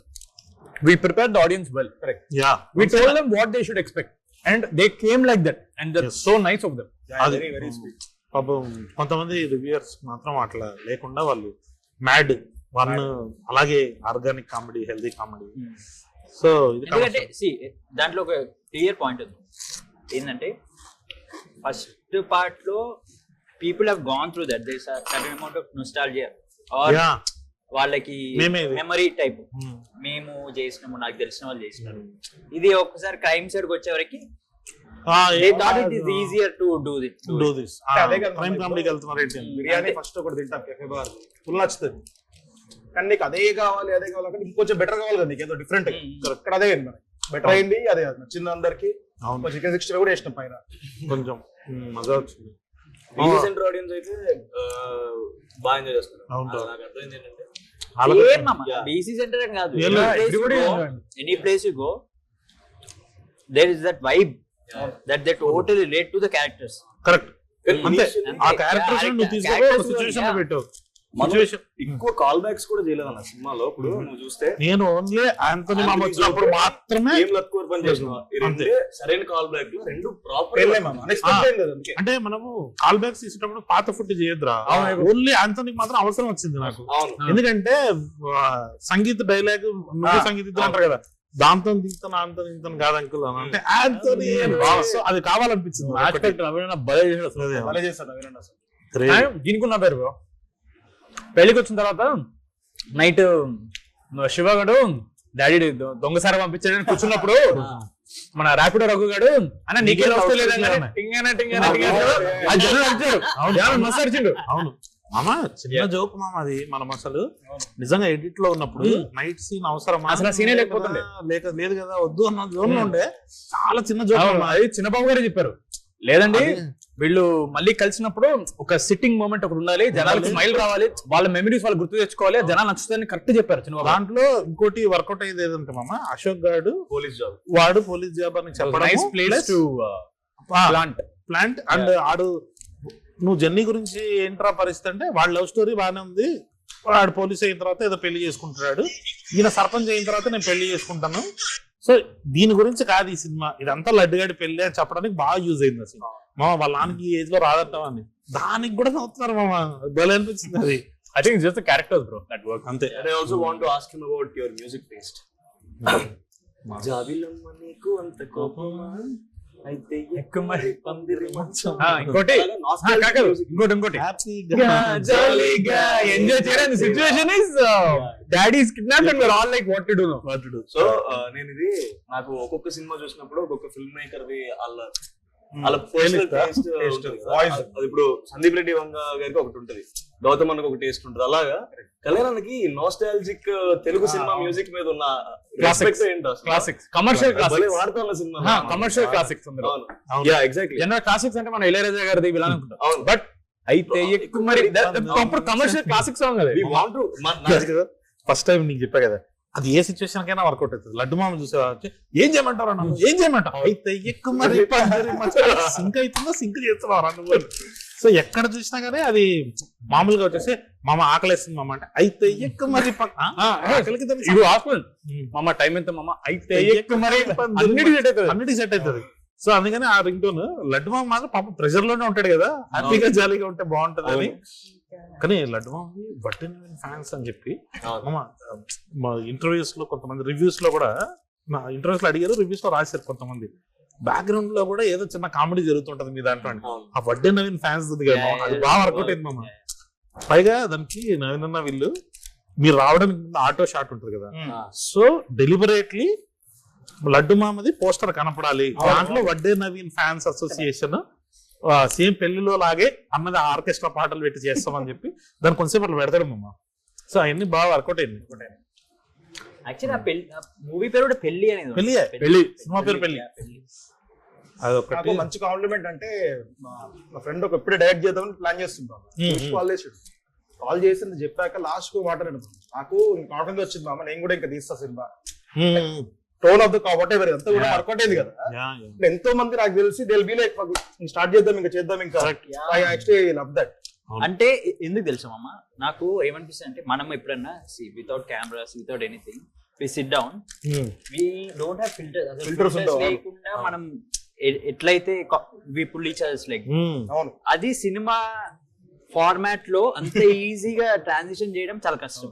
we prepared the audience well. Correct. Yeah, we told them what they should expect and they came like that and that's so nice of them. very very sweet. పాపం కొంతమంది reviewers మాత్రం అట్లా లేకుండా వాళ్ళు Mad one అలాగే organic comedy, healthy comedy. So ఎందుకంటే దాంట్లో ఒక క్లియర్ పాయింట్ ఉంది ఏంటంటే ఫస్ట్ పార్ట్ లో people have gone through that there certain amount of nostalgia or వాళ్ళకి మెమరీ టైప్, మేము చేసినాము, నాకు తెలిసిన వాళ్ళు చేసినారు. ఇది ఒక్కసారి క్రైమ్ సైడ్ వచ్చే వరకు easier to do this. Biryani first ఒకటి తింటాం కెఫే బార్, ఫుల్ నచ్చుతుంది, కానీ నీకు అదే కావాలి అంటే ఇంకొంచెం బెటర్ కావాలి కదా, నీకు ఏదో డిఫరెంట్. ఇక్కడ అదే బెటర్ అయింది, అదే నచ్చింది అందరికి. చికెన్ 60 కూడా వేసినాం పైన, కొంచెం మజా వచ్చింది. సెంటర్ ఆడియన్స్ అయితే బాగా ఎంజాయ్ చేస్తారు. నాకు అర్థమైంది ఏంటంటే బీసీ సెంటర్ అని కాదు, any place you go there is that vibe that they totally relate to the characters. Correct, అంతే. ఆ క్యారెక్టర్స్ నువ్వు తీసుకొని ఒక సిచువేషన్ లో పెట్టు. ఎక్కువ కాల్ బ్యాక్స్ కూడా చేయలేదు అన్న సినిమాలో. ఇప్పుడు నువ్వు చూస్తే నేను ఓన్లీ ఆంటోనీ మామ వచ్చినప్పుడు మాత్రమే పని చేసిన సరైన కాల్ బ్యాక్ లో రెండు ప్రాపర్. అంటే మనము కాల్ బ్యాక్స్ తీసేటప్పుడు పాత ఫుడ్ చేయొద్దురా, ఓన్లీ ఆంటోనీకి మాత్రం అవసరం వచ్చింది నాకు. ఎందుకంటే సంగీత డైలాగ్ సంగీతం అంటారు కదా, దాంతో దిగుతాను ఆంతో దిగుతాను కాదు అంకుల్ అంటే ఆంటోనీ అది కావాలనిపించింది. దీనికి ఉన్న పేరు పెళ్లికి వచ్చిన తర్వాత నైట్ శివగాడు డాడీ దొంగసారి పంపించాడని కూర్చున్నప్పుడు మన ర్యాపిడో రఘు గాడు అన్న నీకే వస్తలేదండి. అవును మామ, చిన్న జోక్ మామ అది. మనం అసలు నిజంగా ఎడిట్ లో ఉన్నప్పుడు నైట్ సీన్ అవసరం అసలు సీనే లేకపోతుండే, లేదు కదా వద్దు అన్న జోన్ లో ఉండే. చాలా చిన్న జోక్ అది చిన్నబాబు గారే చెప్పారు, లేదండి వీళ్ళు మళ్ళీ కలిసినప్పుడు ఒక సిట్టింగ్ మూమెంట్ ఒకటి ఉండాలి, జనాలకు స్మైల్ రావాలి, వాళ్ళ మెమరీస్ వాళ్ళు గుర్తు తెచ్చుకోవాలి, జనాలు నచ్చుతాయని కరెక్ట్ చెప్పారు చిన్న. దాంట్లో ఇంకోటి వర్కౌట్ అయ్యేది ఏదంటే మామ, అశోక్ గారు వాడు పోలీస్ జాబ్ అని ప్లాంట్ అండ్ ఆడు నువ్వు జర్నీ గురించి ఏంట్రా పరిస్థితి అంటే వాడు లవ్ స్టోరీ బాగానే ఉంది, వాడు పోలీస్ అయిన తర్వాత ఏదో పెళ్లి చేసుకుంటున్నాడు, ఈయన సర్పంచ్ అయిన తర్వాత నేను పెళ్లి చేసుకుంటాను. సో దీని గురించి కాదు ఈ సినిమా, ఇదంతా లడ్డుగాడి పెళ్లి అని చెప్పడానికి బాగా యూజ్ అయింది అసలు. మామ వాళ్ళ నాన్నకి ఈ ఏజ్ లో రాదట్టం అని దానికి కూడా నవ్వుతున్నారు మామ, భలే అనిపించింది అది. I think it's just the characters, bro, that work. అంతే. And I also want to ask him about your music taste. జాబిలమ్మ నీకు అంత కోపమా అయితే ఎక్కుమరి పందిరి మంచం. ఇంకోటి జాలీగా ఎంజాయ్ చేయడానికి situation is daddy is kidnapped and we are all like what to do now. So నేను ఇది నాకు ఒక్కొక్క సినిమా చూసినప్పుడు ఒక్కొక్క ఫిల్మ్ మేకర్ ది వాళ్ళ పర్సనల్ టేస్ట్ వాయిస్. అది ఇప్పుడు సందీప్ రెడ్డి వంగ గారికి ఒకటి ఉంటది, గౌతమ్ అన్నకు ఒక టేస్ట్ ఉంటుంది. అలాగా కళ్యాణానికి నోస్టాలజిక్ తెలుగు సినిమా మ్యూజిక్ మీద ఉన్న రెస్పెక్ట్ ఏంటో. క్లాసిక్స్, కమర్షియల్ క్లాసిక్స్ వాడుతున్న సినిమా, కమర్షియల్ క్లాసిక్స్ అందరూ. Yeah exactly. జనరల్ క్లాసిక్స్ అంటే మన ఇళయరాజా గారిది ఇలా అనుకుంటాం, బట్ అయితే ఎక్కువ మరి ప్రాపర్ కమర్షియల్ క్లాసిక్ సాంగ్ అది. We want to first time నీకు చెప్పా కదా, అది ఏ సిచ్యువేషన్ కైనా వర్కౌట్ అవుతుంది. లడ్డు మామ చూసేవా ఏం చేయమంటారు అన్న, ఏం చేయమంటావు అయితే ఎక్కువ మరి సింక్ అవుతుందో సింక్ చేస్తున్నావు అన్న. సో ఎక్కడ చూసినా కానీ అది మామూలుగా వచ్చేసి మామ ఆకలేస్తుంది మామ అంటే అయితే ఎక్కువ మరి ఆకలికి ఇది ఆఫ్టర్ మామ టైం ఎంత మామ అయితే ఎక్కువ మరి అన్నిటికీ సెట్ అవుతుంది. సో అందుకని ఆ రింగ్ టోన్ లడ్డు మామ మాత్రం పాప ప్రెషర్ లోనే ఉంటాడు కదా, హ్యాపీగా జాలీగా ఉంటే బాగుంటది అని. కానీ లడ్డు మామకి బట్టన్ ఫ్యాన్స్ అని చెప్పి మా ఇంటర్వ్యూస్ లో కొంతమంది రివ్యూస్ లో కూడా నా ఇంటర్వ్యూస్ లో అడిగారు, రివ్యూస్ లో రాశారు కొంతమంది. బ్యాక్గ్రౌండ్ లో కూడా ఏదో చిన్న కామెడీ జరుగుతుంటది మీ దాంట్లో. ఆ వడ్డే నవీన్ ఫ్యాన్స్ ఉంది కదా, అది బాగా వర్కౌట్ అయింది మామ. పైగా దానికి నవీన్ అన్న వీళ్ళు మీరు రావడానికి ఆటో షాట్ ఉంటుంది కదా, సో డెలిబరేట్లీ లడ్డు మామది పోస్టర్ కనపడాలి, దాంట్లో Vadde Naveen fans association same పెళ్లిలో లాగే అన్నది ఆర్కెస్ట్రా పాటలు పెట్టి చేస్తామని చెప్పి దాన్ని కొంచెంసేపు అట్లా పెడతాడు మమ్మ. సో అవన్నీ బాగా వర్కౌట్ అయింది. యాక్చువల్లీ ఆ పెళ్లి మూవీ పేరు కూడా పెళ్లి అనేది పెళ్లి సినిమా పేరు పెళ్లి. అదొకటి మంచి కాంప్లిమెంట్. అంటే మా ఫ్రెండ్ ఒక ఎప్పుడే డైరెక్ట్ చేద్దామని ప్లాన్ చేస్తున్నాం. కాల్ చేసి చెప్పాక లాస్ట్ కు మాట్లాడాను. నాకు కాన్ఫిడెన్స్ వచ్చింది మామ, నేను కూడా ఇంకా తీస్తా సినిమా. టోన్ ఆఫ్ ద కాబట్టి అంతా కూడా వర్కౌట్ అయింది కదా. ఎంతో మంది నాకు తెలిసి they will be like start చేద్దాం ఇంకా చేద్దాం ఇంకా. I actually love that. అంటే ఎందుకు తెలుసా మామ, నాకు ఏమనిపిస్తుంది అంటే మనం ఎప్పుడన్నా without cameras without anything we sit down, we don't have filters లేకుండా మనం ఎట్లయితే we pull each others like, అది సినిమా ఫార్మాట్ లో అంత ఈజీగా ట్రాన్సిషన్ చేయడం చాలా కష్టం.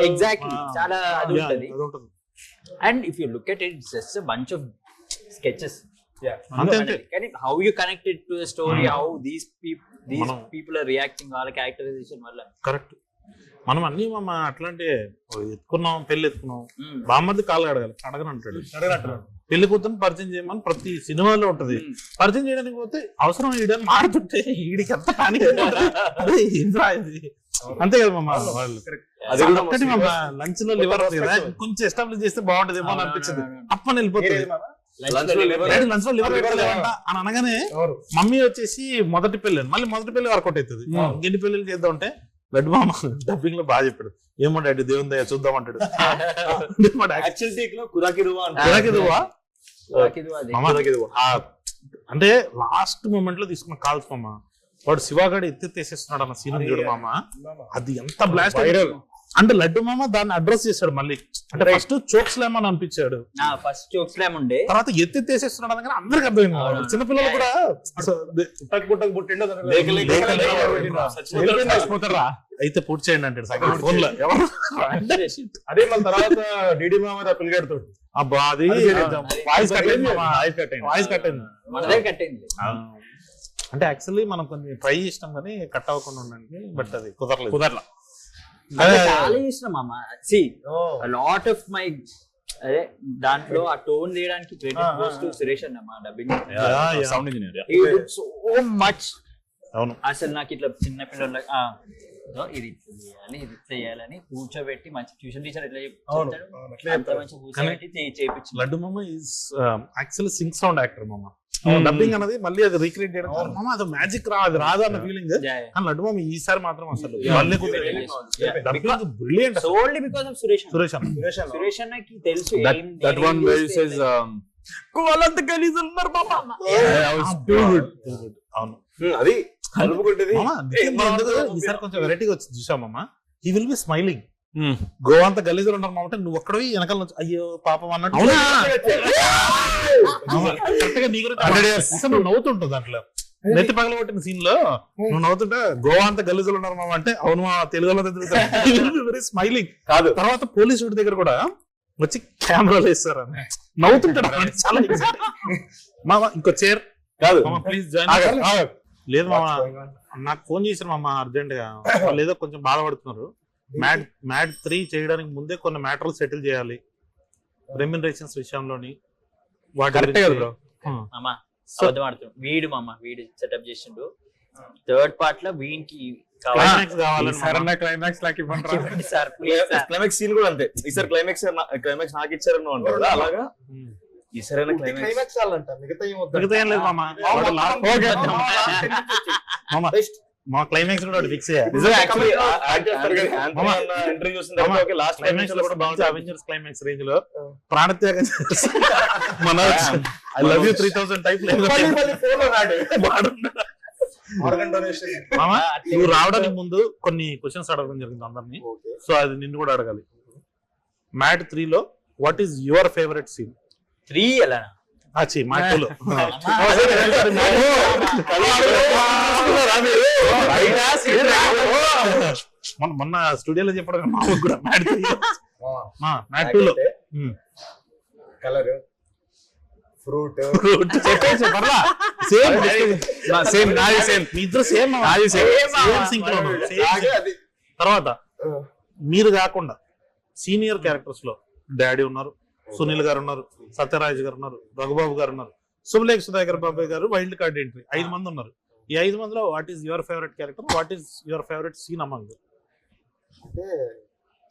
ఎగ్జాక్ట్లీ, చాలా అది ఉంటుంది. And if you look at it just bunch of sketches. కానీ how you connected to the story, how these people are reacting, వాళ్ళ క్యారెక్టరైజేషన్ వల్ల. కరెక్ట్. మనం అన్ని అట్లాంటి ఎత్తుకున్నాం, పెళ్లి ఎత్తుకున్నాం, బామ్మది కాళ్ళు అడగని అంటాడు. పెళ్లి కూతురు పరిచయం చేయమని ప్రతి సినిమాలో ఉంటది. పరిచయం చేయడానికి పోతే అవసరం ఈడని మారుతుంటే ఈడికి ఎంత పానిక్ అంతే కదా మమ్మ. వాళ్ళు ఒక్కటి మమ్మ లంచ్ లో లివర్ కదా కొంచెం ఎస్టాబ్లిష్ చేస్తే బాగుంటది ఏమో అనిపించింది. అప్పని వెళ్ళిపోతుంది. లంచ్ లో లివర్ పెట్టలేదంట అని అనగానే మమ్మీ వచ్చేసి మొదటి పెళ్ళి, మళ్ళీ మొదటి పెళ్లి వర్కౌట్ అవుతుంది. ఇంకెన్ని పెళ్లి చేద్దాం అంటే లడ్డు మామ డబ్బింగ్ లో బాగా చెప్పాడు. ఏమో డాడీ దేవుని దయ చూద్దాం అంటాడు. అంటే లాస్ట్ మూమెంట్ లో తీసుకున్న కాల్స్ మామ, వాడు శివాగాడు ఎత్తేసేస్తున్నాడు అన్న సీన్ చూడు మామ, అది ఎంత బ్లాస్ట్. అంటే లడ్డు మామ దాన్ని అడ్రస్ చేశాడు మళ్ళీ. అంటే ఫస్ట్ చోక్ స్లామ్ అని అనిపించాడు, ఫస్ట్ చోక్ స్లామ్ ఉండే, తర్వాత ఎత్తేసేస్తున్నాడు అనగా అందరికి అర్థమైంది. చిన్నపిల్లలు కూడా అయితే పూర్తి చేయండి అంటాడు ఫోన్ లో. అదే మన తర్వాత డిడి మామ పిల్లగాడితో అబ్బా అది వాయిస్ కట్ అయింది. అంటే యాక్చువల్లీ మనం కొంచెం ట్రై చేసినాం కానీ కట్ అవ్వకుండా ఉండండి, బట్ అది కుదరలా. చాలా ఇష్టం అమ్మ. సి లాట్ ఆఫ్ మై అదే దాంట్లో ఆ టోన్ తీయడానికి క్రెడిట్ గోస్ టు సురేష్ అన్న, dubbing sound engineer. He did so much. అవును, అసలు నాకు ఇట్లా చిన్న పిల్లల ఇది చేయాలి ఇది చేయాలని కూర్చోబెట్టి మంచి ట్యూషన్ టీచర్ ఎట్లా చెప్తాడు అంత మంచి కూర్చోబెట్టి చేయించి. లడ్డు మామ is actually Singh sound actor మామ. డబ్బింగ్ అనేది మళ్ళీ అది రీక్రియేట్ చేయడం మామ, అది మ్యాజిక్ రాదు అన్న ఫీలింగ్. కానీ లడ్డు మామ ఈసారి మాత్రం అసలు brilliant. Only because of Suresh అన్నకి తెలుసు అవును అది ఈసారి కొంచెం వెరైటీగా వచ్చి చూసామమ్మా. He will be smiling. గోవాంత గలీజులు ఉన్నారు మామంటే నువ్వు ఒక్కడవి వెనకాల నుంచి అయ్యో పాపం అన్నట్టు నువ్వు నవ్వుతుంటావు దాంట్లో. నెత్తి పగల కొట్టిన సీన్ లో నువ్వు నవ్వుతుంటే గోవాంత గలీజులు ఉన్నారు మామ అంటే అవును తెలుగులో వెరీ స్మైలింగ్ కాదు. తర్వాత పోలీసు దగ్గర కూడా వచ్చి కెమెరాలు వేస్తారు అని నవ్వుతుంటాడు. చాలా మామ ఇంకో చైర్ కాదు ప్లీజ్ జాయిన్. లేదు మామ, నాకు ఫోన్ చేశారు మామ అర్జెంట్ గా, వాళ్ళు ఏదో కొంచెం బాధపడుతున్నారు. మ్యాడ్ 3 చేయడానికి ముందే కొన్ని మ్యాటర్లు సెటిల్ చేయాలి రెమ్యునరేషన్స్ విషయంలోని. వీడు సెటప్ చేసిండు థర్డ్ పార్ట్ లో వీనికి క్లైమాక్స్ సీన్ కూడా అంతే. ఈసారి క్లైమాక్స్ నాకు ఇచ్చారని అంటారు అలాగా. ఈసారైనా క్లైమాక్స్ మిగతా ఏం లేదు మామ. మా క్లైమాక్స్ కూడా ఫిక్స్ అవెంజర్స్ క్లైమాక్స్ రేంజ్ లో ప్రాణత్యాగం మన ఐ లవ్ యూ 3000 టైప్ నువ్వు రావడానికి ముందు కొన్ని క్వశ్చన్స్ అడగడం జరిగింది అందరినీ. సో అది నిన్ను కూడా అడగాలి. మ్యాడ్ 3 లో what is your favourite scene? 3 ఎలా మాటలు మొన్న స్టూడియోలో చెప్పడం మాకు కూడా మ్యాడ్ 2 లో కలర్ ఫ్రూట్ తర్వాత మీరు కాకుండా సీనియర్ క్యారెక్టర్స్ లో డాడీ ఉన్నారు, సునీల్ గారు ఉన్నారు, సత్యరాజ్ గారు ఉన్నారు, రఘుబాబు గారు ఉన్నారు. శుభలేఖ సుధాకర్ బాబాయ్ గారు వైల్డ్ కార్డ్ ఎంట్రీ 5 మంది ఉన్నారు. ఈ 5 మందిలో what is your favourite character, what is your favourite scene among? అంటే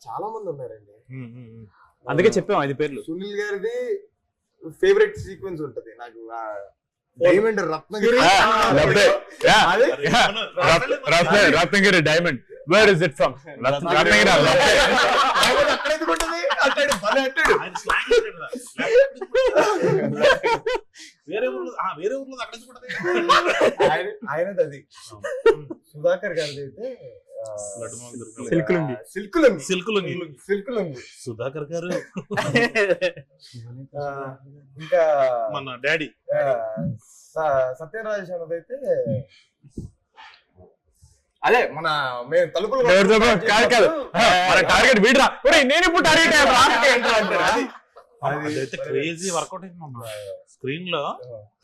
చాలా మంది ఉన్నారండి, అందుకే చెప్పాం 5 పేర్లు. సునీల్ గారిది ఫేవరెట్ సీక్వెన్స్ ఉంటది నాకు, diamond Ratnagiri Ratnagiri diamond, where is it from? Ratnagiri ఆయనది అది. సుధాకర్ గారిది అయితే సిల్కులుంగి. సుధాకర్ గారు ఇంకా మన డాడీ సత్యరాజ్ అన్నదైతే అదే మన మేము తలుపులు టార్గెట్ వీడరా, నేను ఇప్పుడు టార్గెట్ అదైతే క్రేజీ వర్కౌట్ అయింది మన స్క్రీన్ లో.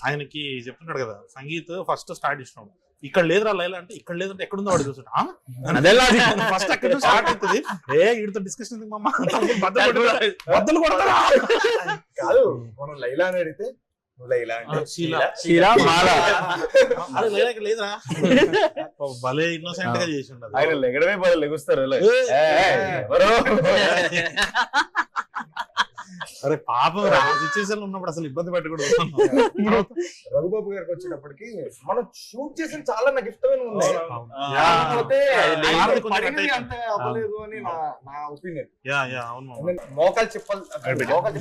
ఆయనకి చెప్తున్నాడు కదా సంగీత్ ఫస్ట్ స్టార్ట్ ఇచ్చినాడు, ఇక్కడ లేదురా లైలా అంటే ఇక్కడ లేదంటే ఎక్కడుందో వాడు చూసాడు. ఫస్ట్ అక్కడ నుంచి స్టార్ట్ అవుతుంది. వీడితో డిస్కషన్ బద్దలు కొడతారా కాదు, మనం లైలా అని అడిగితే లైలా అంటే లేదురా భలే ఇన్నోసెంట్ గా చేసి ఉండదు. ఆయన లెగడమే బాగా లెగుస్తారు. అరే పాపం సిచ్యువేషన్ ఉన్నప్పుడు అసలు ఇబ్బంది పెట్టకూడదు. రఘుబాబు గారికి వచ్చేటప్పటికి మనం షూట్ చేసిన చాలా నాకు ఇష్టమైన ఉన్నాయి, అంత అవ్వలేదు అని నా ఒపీనియన్. మోకాలు చెప్పాలి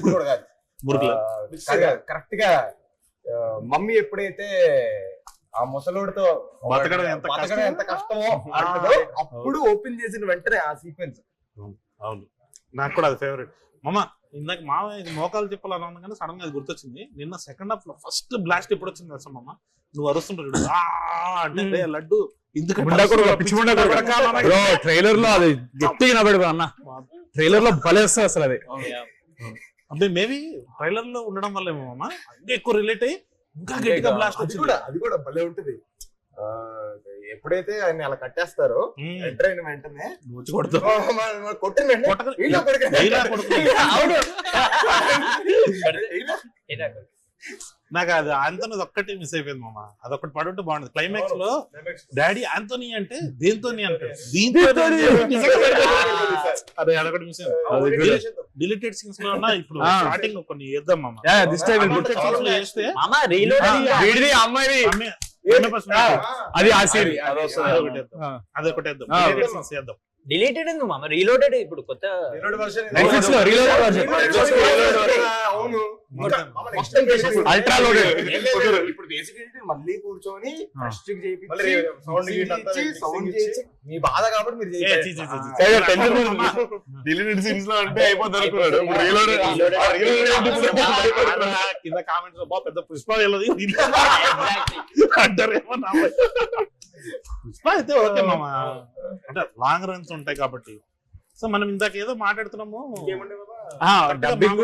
కూడా కాదు, కరెక్ట్ గా మమ్మీ ఎప్పుడైతే ఆ ముసలోడితో బతకడం ఎంత కష్టమో అంటదో అప్పుడు ఓపెన్ చేసిన వెంటనే ఆ సీక్వెన్స్. అవును, నాకు కూడా అది ఫేవరెట్. మామ ఇందాక ఇది మోకాలు చెప్పాలని కానీ సడన్ గా అది గుర్తొచ్చింది. నిన్న సెకండ్ హాఫ్ లో ఫస్ట్ బ్లాస్ట్ ఎప్పుడు వచ్చింది తెలుసా మామ? నువ్వు అరుస్తుంటాడు అంటే లడ్డు ట్రైలర్ లో అది గట్టిగా నవ్వాడు అన్న, ట్రైలర్ లో భలేస్తుంది అసలు అది. అంటే మేబీ ట్రైలర్ లో ఉండడం వల్ల ఏమో మామ ఇంకా ఎక్కువ రిలేట్ అయ్యి ఇంకా గట్టిగా బ్లాస్ట్ వచ్చింది. అది కూడా భలే ఉంటది. ఎప్పుడైతే ఆయన అలా కట్టేస్తారో ఎంటర్ అయిన వెంటనే నాకు అది ఆంటోనీ ఒక్కటి మిస్ అయిపోయింది మామ, అదొకటి పడుంటే బాగుండదు. క్లైమాక్స్ లో డాడీ ఆంటోనీ అంటే దేంతో అంటాడు, దీంతో అదే అదొకటి మిస్ అయింది. డిలీటెడ్ సీన్స్ లో ఉన్నా ఇప్పుడు స్టార్టింగ్ కొన్ని వేద్దాం మామ, వేస్తే అది ఆ సీన్ అదొకటి వేద్దాం. డిలీటెడ్ ఎందుకు మామ, రీలోడెడ్ ఇప్పుడు కొత్త అల్ట్రా లోడెడ్. ఇప్పుడు బేసికల్లీ మళ్ళీ కూర్చొని సౌండ్ చేసి మీ బాధ కాబట్టి మీరు డిలీటెడ్ సీన్స్ లో అంటే అయిపోతుంది అనుకున్నాడు. కింద కామెంట్స్ లో పెద్ద పుష్ప వెళ్ళదు అంటారేమో. పుష్ప అయితే ఓకే మామ, అంటే లాంగ్ రన్స్ ఉంటాయి కాబట్టి. సో మనం ఇందాక ఏదో మాట్లాడుతున్నాము డబ్బింగ్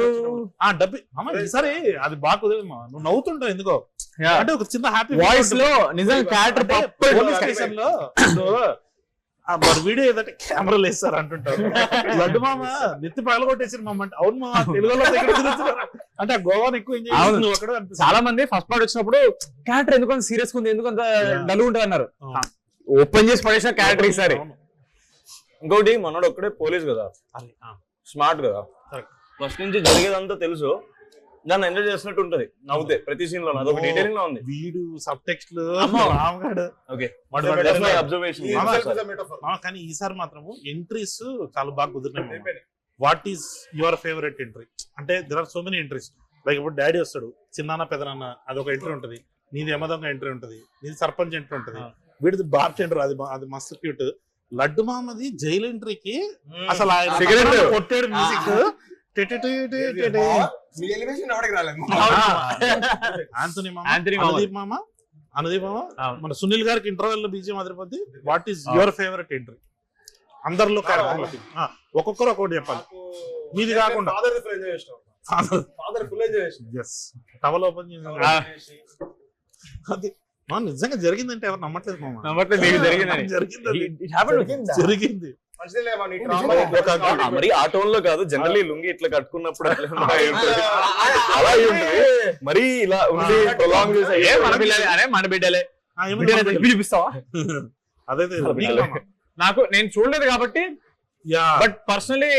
ఈసారి అది బాగా కుదిరింది మా, నువ్వు నవ్వుతుంటావు ఎందుకో, అంటే ఒక చిన్న హ్యాపీ వాయిస్ లో నిజంగా క్యారెక్టర్ పోలీస్ స్టేషన్ లో మరి వీడియో ఏదంటే కెమెరాలు వేస్తారు అంటుంటారు. లడ్డు మామ నెత్తి పగలగొట్టేసారు మామ అంటే అవును మామ తెలుగులో అంటే గోవాని ఎక్కువ ఎంజాయ్ చేస్తున్నారు. చాలా మంది ఫస్ట్ పార్ట్ వచ్చినప్పుడు క్యారెక్టర్ ఎందుకంత సీరియస్ ఉంది, ఎందుకంత డల్ ఉంటుంది అన్నారు. ఓపెన్ చేసి పడేసిన క్యారెక్టర్ ఈసారి. ఇంకోటి మనోడు ఒక్కడే పోలీస్ కదా, స్మార్ట్ కదా, ఫస్ట్ నుంచి జరిగేదంతా తెలుసు, దాన్ని ఎంజాయ్ చేసినట్టు ఉంటది నవ్వుతే ప్రతి సీన్ లో. అదొక డీటెయిలింగ్ లో ఉంది. వీడు సబ్ టెక్స్ట్ అబ్జర్వేషన్. కానీ ఈసారి మాత్రము ఎంట్రీస్ చాలా బాగా కుదిరినాయి. What is your favourite entry అంటే there are so many entries. Like ఇప్పుడు డాడీ వస్తాడు, చిన్నాన్న పెదనాన్న అదొక ఎంట్రీ ఉంటది, నీది యమదొంగ ఎంట్రీ ఉంటది, నీది సర్పంచ్ ఎంట్రీ ఉంటది, వీడిది బార్ టెండర్ అది మస్తు క్యూట్. లడ్డు మామది జైలు ఎంట్రీకి అసలు కొట్టాడు మ్యూజిక్ అనుదీప్ మామ మన సునీల్ గారికి ఇంటర్వెల్ లో బీజం అదిరిపోద్ది. What is your favourite entry అందరిలో? ఒక్కొక్కరు ఒక్కొక్కటి చెప్పాలి, మీది కాకుండా. టవల్ ఓపెన్ చేసి నిజంగా జరిగిందంటే ఎవరు నమ్మట్లేదు మామ. జరిగింది. జరిగింది మరి ఆ టోన్ లో కాదు, జనరల్లీ లుంగి ఇట్లా కట్టుకున్నప్పుడు అలా ఉంటుంది. మరి ఇలా ఉండి ప్రొలాంగ్ చేసే మన బిడ్డలే చూపిస్తావా? అదే నాకు నేను చూడలేదు కాబట్టి, బట్ పర్సనలీ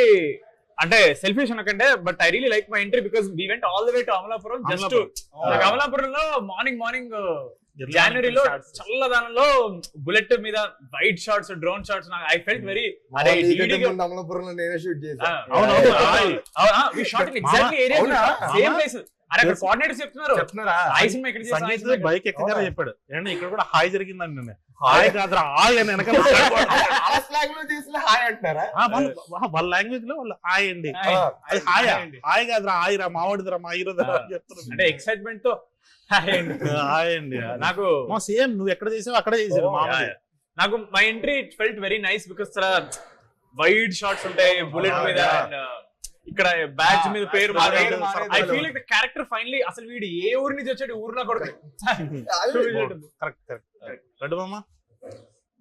అంటే సెల్ఫిష్ అనకంటే, but I really like my entry because we went all the way to Amalapuram. Just అమలాపురంలో మార్నింగ్ జనవరిలో చల్లదనంలో బుల్లెట్ మీద wide shots, drone shots, I felt very అమలాపురంలో నేనే షూట్ చేశాను. కోఆర్డినేటర్స్ చెప్తున్నారా బైక్ ఎక్కగానే చెప్పాడు, ఏంటంటే ఇక్కడ కూడా హాయ్ జరిగిందండి. నేను హాయ్ కాదురా హాయ్ అని వెనకాల వాళ్ళ లాంగ్వేజ్ లో వాళ్ళు హాయ్ అండి, అది హాయ్ హాయ్ కాదురా హాయ్ రా మావాడిదిరా మా హీరోదిరా చెప్తున్నారు. అంటే ఎక్సైట్మెంట్ తో హాయ్ అండి. నాకు సేమ్ నువ్వు ఎక్కడ చేసావు అక్కడే చేసావు. నాకు my entry felt very nice because చాలా వైడ్ షాట్స్ ఉంటాయి బుల్లెట్ మీద, ఇక్కడ బ్యాచ్ మీద పేరు. I feel like the character finally అసలు వీడు ఏ ఊరి నుంచి వచ్చాడు, ఊర్లో కొడుకు.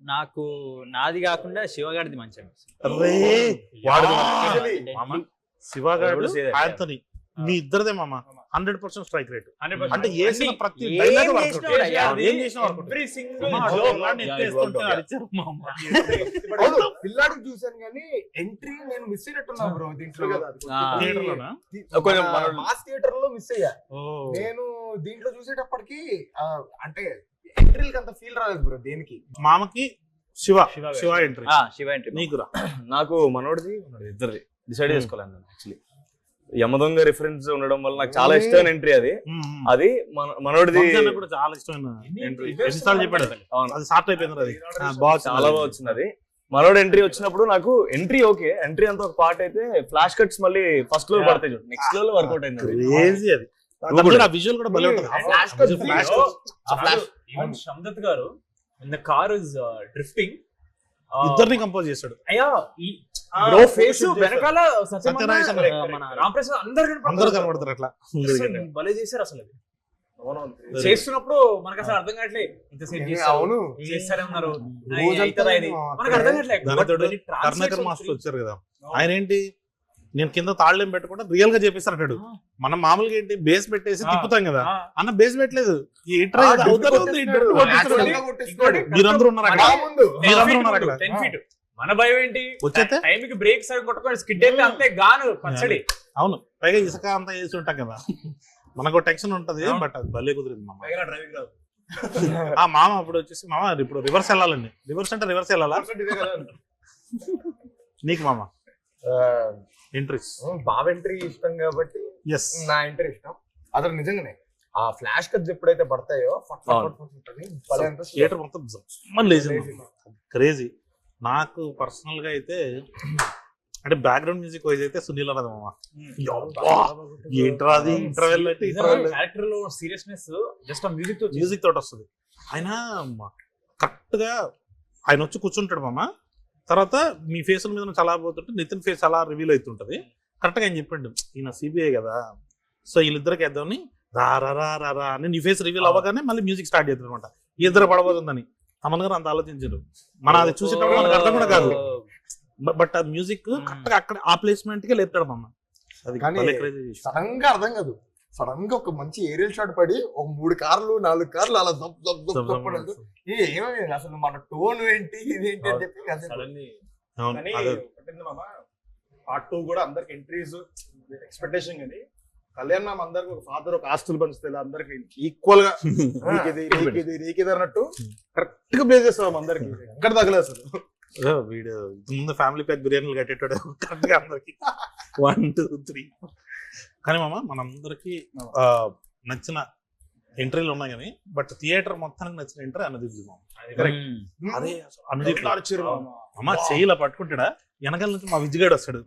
నాకు నాది కాకుండా శివగాడిది మంచిగా శివగాడు ఆంథోనీ మీ ఇద్దరిదే మామ 100% స్ట్రైక్ రేట్. అంటే వేసిన ప్రతి డైలాగ్ పిల్లాడు చూసాను కానీ ఎంట్రీ నేను మిస్ అయినట్టున్నా బ్రో దీంట్లో. మాస్ థియేటర్ లో మిస్ అయ్యా నేను. దీంట్లో చూసేటప్పటికి అంటే ఎంట్రీలకి అంత ఫీల్ రాలేదు బ్రో దేనికి. మామకి శివ ఎంట్రీ, శివ ఎంట్రీ నీకు నాకు మనోడిది ఇద్దరిది డిసైడ్ చేసుకోలేను యాక్చువల్లీ. యమదొంగ రిఫరెన్స్ ఉండడం వల్ల నాకు చాలా ఇష్టమైన ఎంట్రీ అది. అది మనోడిది కూడా చాలా ఇష్టమైన ఎంట్రీ. చెప్పాడు అది షార్ట్ అయిపోయింది, అది చాలా బాగా వచ్చింది. అది మనోడు ఎంట్రీ వచ్చినప్పుడు నాకు ఎంట్రీ ఓకే, ఎంట్రీ అంతా ఒక పార్ట్ అయితే ఫ్లాష్ కట్స్ మళ్ళీ ఫస్ట్ లో పడతాయి చూడు, నెక్స్ట్ లో వర్కౌట్ అయింది. అది విజువల్ కూడా భలే ఉంటుంది. శందత్ గారు in the car is drifting ఇద్దరిని కంపోజ్ చేశాడు. అయ్యా ఫేస్ వెనకాల మన రాంప్రసాద్ అందరు కనబడతారు అట్లా భలే చేశారు అసలు. చేస్తున్నప్పుడు మనకు అసలు అర్థం కావట్లేదు, ఇంతసేపు చేస్తారన్నారు మనకు అర్థం కావట్లేదు. కర్ణాకర్ మాస్టర్ వచ్చారు కదా, ఆయన ఏంటి నేను కింద తాళ్ళేం పెట్టకుండా రియల్ గా చేపిస్తాడు. మనం మామూలుగా ఏంటి బేస్ పెట్టేసి తిప్పుతాం కదా, అన్న బేస్ పెట్టలేదు. మీరందరూ ఉన్నారు అక్కడ. మన భయం ఏంటి, వచ్చేస్తే టైంకి బ్రేక్ సరిగ్గా కొట్టుకోండి, స్కిడ్ అయితే అంతే గాను పచ్చడి. అవును, పైగా ఇసుక అంతా వేసి ఉంటాం కదా, మనకు టెన్షన్ ఉంటది. బట్ అది భలే కుదిరింది మామ. ఆ మామ అప్పుడు వచ్చేసి మామ ఇప్పుడు రివర్స్ వెళ్ళాలండి. రివర్స్ అంటే రివర్స్ వెళ్ళాలా నీకు మామ? ఎంట్రీస్ బావ ఎంట్రీ ఇష్టం కాబట్టి నా ఎంట్రీ ఇష్టం. అతను నిజంగానే ఆ ఫ్లాష్ కట్స్ ఎప్పుడైతే పడతాయో థియేటర్ మొత్తం క్రేజీ. నాకు పర్సనల్ గా అయితే అంటే బ్యాక్గ్రౌండ్ మ్యూజిక్ వైజ్ అయితే సునీల్ అన్నది మామ. ఏంట్రాది ఇంటర్వెల్ అయితే క్యారెక్టర్ లో సీరియస్నెస్ జస్ట్ మ్యూజిక్ తోటి వస్తుంది. ఆయన కరెక్ట్ గా ఆయన వచ్చి కూర్చుంటాడు మామ. తర్వాత మీ ఫేస్ మీద చాలా పోతుంటే నితిన్ ఫేస్ అలా రివీల్ అవుతుంటది. కరెక్ట్ గా ఆయన చెప్పండి, ఈయన సిబిఐ కదా, సో వీళ్ళిద్దరికి వేద్దామని రా రా రా రా అని నీ ఫేస్ రివీల్ అవ్వగానే మళ్ళీ మ్యూజిక్ స్టార్ట్ చేస్తుంది అనమాట. ఇద్దరు పడబోతుందని అమన్ గారు అంత ఆలోచించారు. మనం అది చూసేటప్పుడు మనకు అర్థం కూడా కాదు, బట్ ఆ మ్యూజిక్ కరెక్ట్ గా అక్కడ ఆ ప్లేస్మెంట్ కి లేపుతాడు అమ్మ. అది సడన్ గా అర్థం కాదు, సడన్ గా ఒక మంచి ఏరియల్ షాట్ పడి ఒక 3 కార్లు 4 కార్లు అలా ఏమైంది అసలు మన టోన్ ఏంటి ఇదేంటి అని చెప్పి పార్ట్ 2 కూడా అందరికి ఎంట్రీస్ ఎక్స్పెక్టేషన్. కానీ కళ్యాణ్ మామ అందరికి ఒక ఫాదర్ ఒక ఆస్తులు పంచుతాయి, అందరికి ఈక్వల్ గా నీకిది అన్నట్టు కరెక్ట్ గా ప్లే చేస్తాం అందరికి. ఎక్కడ తగలేదు అసలు. వీడియో ముందు ఫ్యామిలీ ప్యాక్ బిర్యానీలు కట్టేటాడు కరెక్ట్ గా అందరికి 1 2 3. కానీ మామ మనందరికి నచ్చిన ఎంట్రీలు ఉన్నాయి కానీ బట్ థియేటర్ మొత్తానికి నచ్చిన ఎంట్రీ అనుదీప్ మామ. అదే అనుదీప్ అమ్మ చెయ్యిలా పట్టుకుంటాడా, వెనకాల నుంచి మా విజయగాడు వస్తాడు.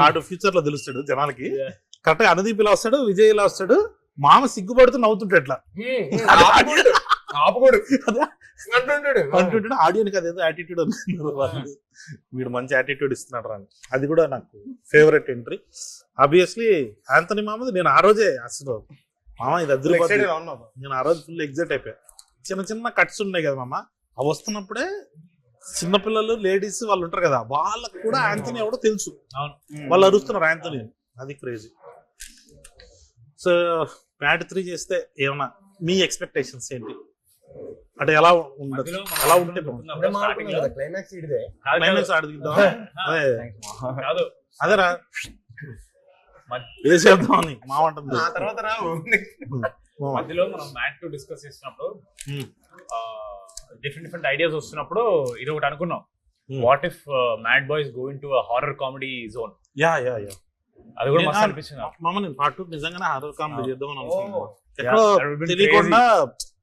ఆడు ఫ్యూచర్ లో తెలుస్తాడు జనాలకి. కరెక్ట్ గా అనుదీప్ ఇలా వస్తాడు, విజయ్ ఇలా వస్తాడు. మామ సిగ్గుపడుతూ నవ్వుతుంటాడు అట్లా అంటుంటాడు. ఆడియోనికి అదేదో యాటిట్యూడ్ అనుకున్నారు, వీడు మంచి యాటిట్యూడ్ ఇస్తున్నాడు అని. అది కూడా నాకు ఫేవరెట్ ఎంట్రీ. ఆబ్వియస్లీ ఆంథోనీ మామది. నేను ఆ రోజే అసలు మామ ఇది అదిరిపోతుంది, నేను ఆ రోజు ఫుల్ ఎగ్జైట్ అయిపోయా. చిన్న చిన్న కట్స్ ఉన్నాయి కదా మామ, అవి వస్తున్నప్పుడే చిన్నపిల్లలు లేడీస్ వాళ్ళు ఉంటారు కదా, వాళ్ళకు కూడా యాంథనీ ఎవడో తెలుసు. అవును. వాళ్ళు అరుస్తున్నారు యాంథనీ, అది క్రేజీ. సో మ్యాడ్ 3 చేస్తే ఏమన్నా మీ ఎక్స్పెక్టేషన్స్ ఏంటి? అంటే ఎలా ఉండదు, ఎలా ఉంటే క్లైమాక్స్ ఇదే క్లైమాక్స్ ఆడుతుందా? అదే అదేరా వేసేద్దామని మా ఉంటుంది. తర్వాత మధ్యలో మనం మ్యాట్ టు డిస్కస్ చేసినప్పుడు డిఫరెంట్ ఐడియాస్ వస్తున్నప్పుడు ఇది ఒకటి అనుకున్నాం, what if mad boys going to horror comedy zone. Yeah అది కూడా మస్తు అనిపించింది మామ. నేను పార్ట్ 2 నిజంగానే హారర్ కామెడీ చేద్దామని అనుకున్నాను. ఎక్కడో తెలియకుండా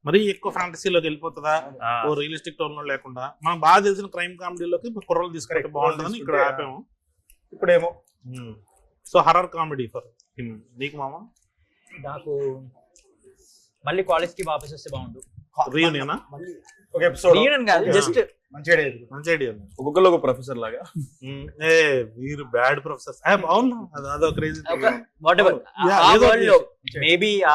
మరీ ఎక్కువ ఫ్యాంటసీలోకి వెళ్ళిపోతుందా, ఓ రియలిస్టిక్ టోన్ లో లేకుండా మనం బాగా తెలిసిన క్రైమ్ కామెడీలోకి కుర్రలు తీసుకుంటే బాగుంటుందని ఇక్కడ ఆపాము. ఇప్పుడేమో so horror comedy for him. నీకు మామ? నాకు మళ్ళీ కాలేజ్ కి వాపస్ వస్తే బాగుండు. రీయూనియనా? ఒక ఎపిసోడ్ రీయూనియన్ కాదు, జస్ట్ మంచి ఐడియా. మంచి ఐడియా. ఒక్కొక్కరు ఒక ప్రొఫెసర్ లాగా. వీరు బ్యాడ్ ప్రొఫెసర్స్. అవును, అదో క్రేజీ. వాట్ ఎవర్ Yeah, ఆ ఏదో వరల్డ్ లో మేబీ ఆ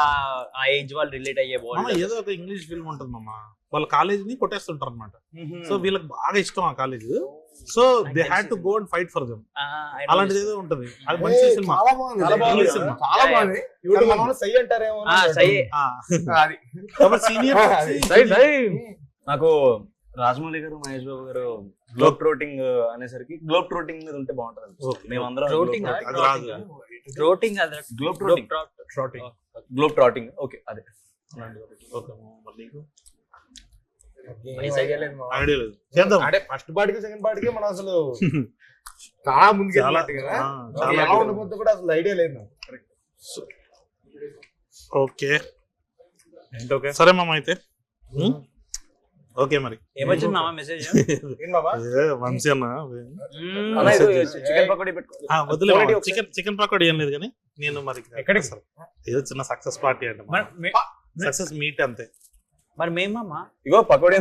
ఏజ్ వాళ్ళు రిలేట్ అయ్యే వరల్డ్. ఏదో ఒక ఇంగ్లీష్ ఫిల్మ్ ఉంటుంది మామ, వాళ్ళ కాలేజ్ ని కొట్టేస్తుంటారు అనమాట. సో వీళ్ళకి బాగా ఇష్టం ఆ college, so they had to go and fight for them. అలాంటిది ఏదో ఉంటది. అది మంచి సినిమా, చాలా బాగుంది. చాలా బాగుంది. ఇప్పుడు మనం సై అంటారేమో. సీనియర్ నాకు రాజమౌళి గారు, మహేష్ బాబు గారు గ్లోబ్ ట్రోటింగ్ అనేసరికి గ్లోబ్ ట్రోటింగ్ మీద ఉంటే బాగుంటది. మేమందరం గ్లోబ్ ట్రాటింగ్. ఓకే, అదే ఐడియా లేదు. చేద్దాం. అంటే ఫస్ట్ పార్టీకి సెకండ్ పార్టీకి మనం అసలు చాలా ముందుకు వెళ్ళినట్టు కదా. ఎలా ఉండబోతుందో కూడా అసలు ఐడియా లేదు నాకు. ఓకే సరే మామ అయితే. ఓకే మరి ఏమొచ్చింది మామ మెసేజ్? ఏం బాబా వంశీ అన్న చికెన్ పకోడీ వదిలే. చికెన్ పకోడీ ఏం లేదు కానీ నేను మరి ఎక్కడికి సార్ ఏదో చిన్న సక్సెస్ పార్టీ అంటే సక్సెస్ మీట్ అంతే. మరి మేమమ్మా ఇగో పకోడీ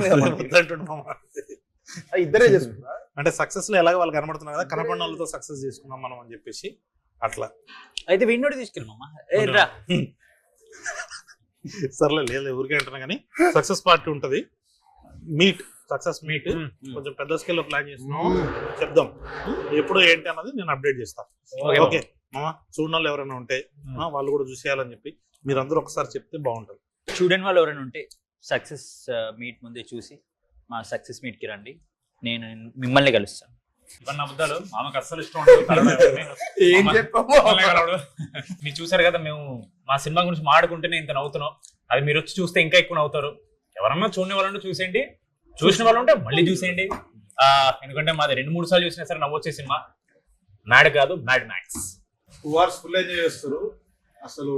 ఇద్దరే చేసుకుంటా. అంటే సక్సెస్ లో ఎలాగో వాళ్ళు కనబడుతున్నారు కదా, కనపడిన వాళ్ళతో సక్సెస్ చేసుకున్నాం మనం అని చెప్పేసి అట్లా. అయితే విన్నోడి తీసుకెళ్ళమమ్మా. ఏరా సర్లే, లేదు ఊరికే అంటున్నా కానీ సక్సెస్ పార్టీ ఉంటది. మీట్ సక్సెస్ మీట్ కొంచెం పెద్ద స్కేల్ లో ప్లాన్ చేస్తున్నాం, చెప్దాం ఎప్పుడు ఏంటి అన్నది నేను అప్డేట్ చేస్తాను. ఓకే మామ, చూడని వాళ్ళు ఎవరైనా ఉంటే వాళ్ళు కూడా చూసేయాలని చెప్పి మీరందరూ ఒకసారి చెప్తే బాగుంటుంది. చూడని వాళ్ళు ఎవరైనా ఉంటే సక్సెస్ మీట్ ముందే చూసి మా సక్సెస్ మీట్ కి రండి, నేను మిమ్మల్ని కలుస్తాను. ఇవన్నీ అబద్ధాలు, మామకు అస్సలు ఇష్టం ఉండదు. ఏం చెప్పాము మీరు చూసారు కదా, మేము మా సినిమా గురించి మాట్లాడుకుంటేనే ఇంత నవ్వుతున్నాం. అది మీరు వచ్చి చూస్తే ఇంకా ఎక్కువ నవ్వుతారు. ఎవరన్నా చూడని వాళ్ళంటే చూసేయండి, చూసిన వాళ్ళు ఉంటే మళ్ళీ చూసేయండి. ఎందుకంటే మాది 2-3 సార్లు చూసినా సరే నవ్వొచ్చే సినిమా. మ్యాడ్ కాదు, mad max. 2 hours full enjoy చేస్తారు. అసలు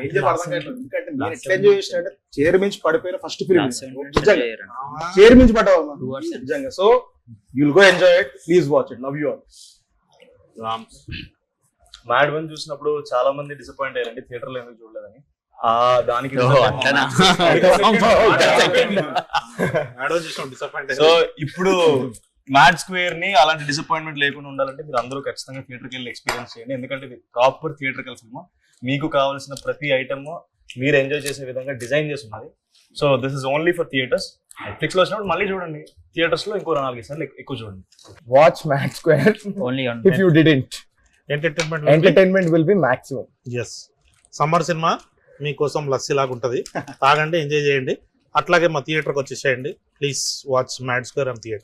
ఏం చెప్పాలి అర్థం కావట్లేదు. ఎందుకంటే నేను ఎట్లా ఎంజాయ్ చేసినట్టే చైర్ మించి పడిపోయిన ఫస్ట్ ఫిల్మ్. చైర్ మించి పడ్డావు నిజంగా. So you'll go enjoy it, please watch it, love you all. Mad 1 చూసినప్పుడు చాలా మంది డిసప్పాయింట్ అయ్యారండి, థియేటర్ లో ఎందుకు చూడలేదని. దానికి సో ఇప్పుడు మ్యాడ్ స్క్వేర్ ని అలాంటి డిసప్పాయింట్మెంట్ లేకుండా ఉండాలంటే మీరు అందరూ ఖచ్చితంగా థియేటర్కి వెళ్ళి ఎక్స్పీరియన్స్ చేయండి. ఎందుకంటే ఇది ప్రాపర్ థియేటర్కల్ సినిమా. మీకు కావాల్సిన ప్రతి ఐటమ్ మీరు ఎంజాయ్ చేసే విధంగా డిజైన్ చేసి ఉన్నది. So this is only for theatres. Netflix లో వచ్చినప్పుడు మళ్ళీ చూడండి, థియేటర్స్ లో ఇంకో 4 సార్లు ఎక్కువ చూడండి. Watch mad square only if you didn't. Entertainment will be maximum. Yes, summer cinema మీకోసం లస్సీ లాగా ఉంటది, తాగండి, ఎంజాయ్ చేయండి. అట్లాగే మా థియేటర్కి వచ్చేసేయండి. Please watch mad square and theatre.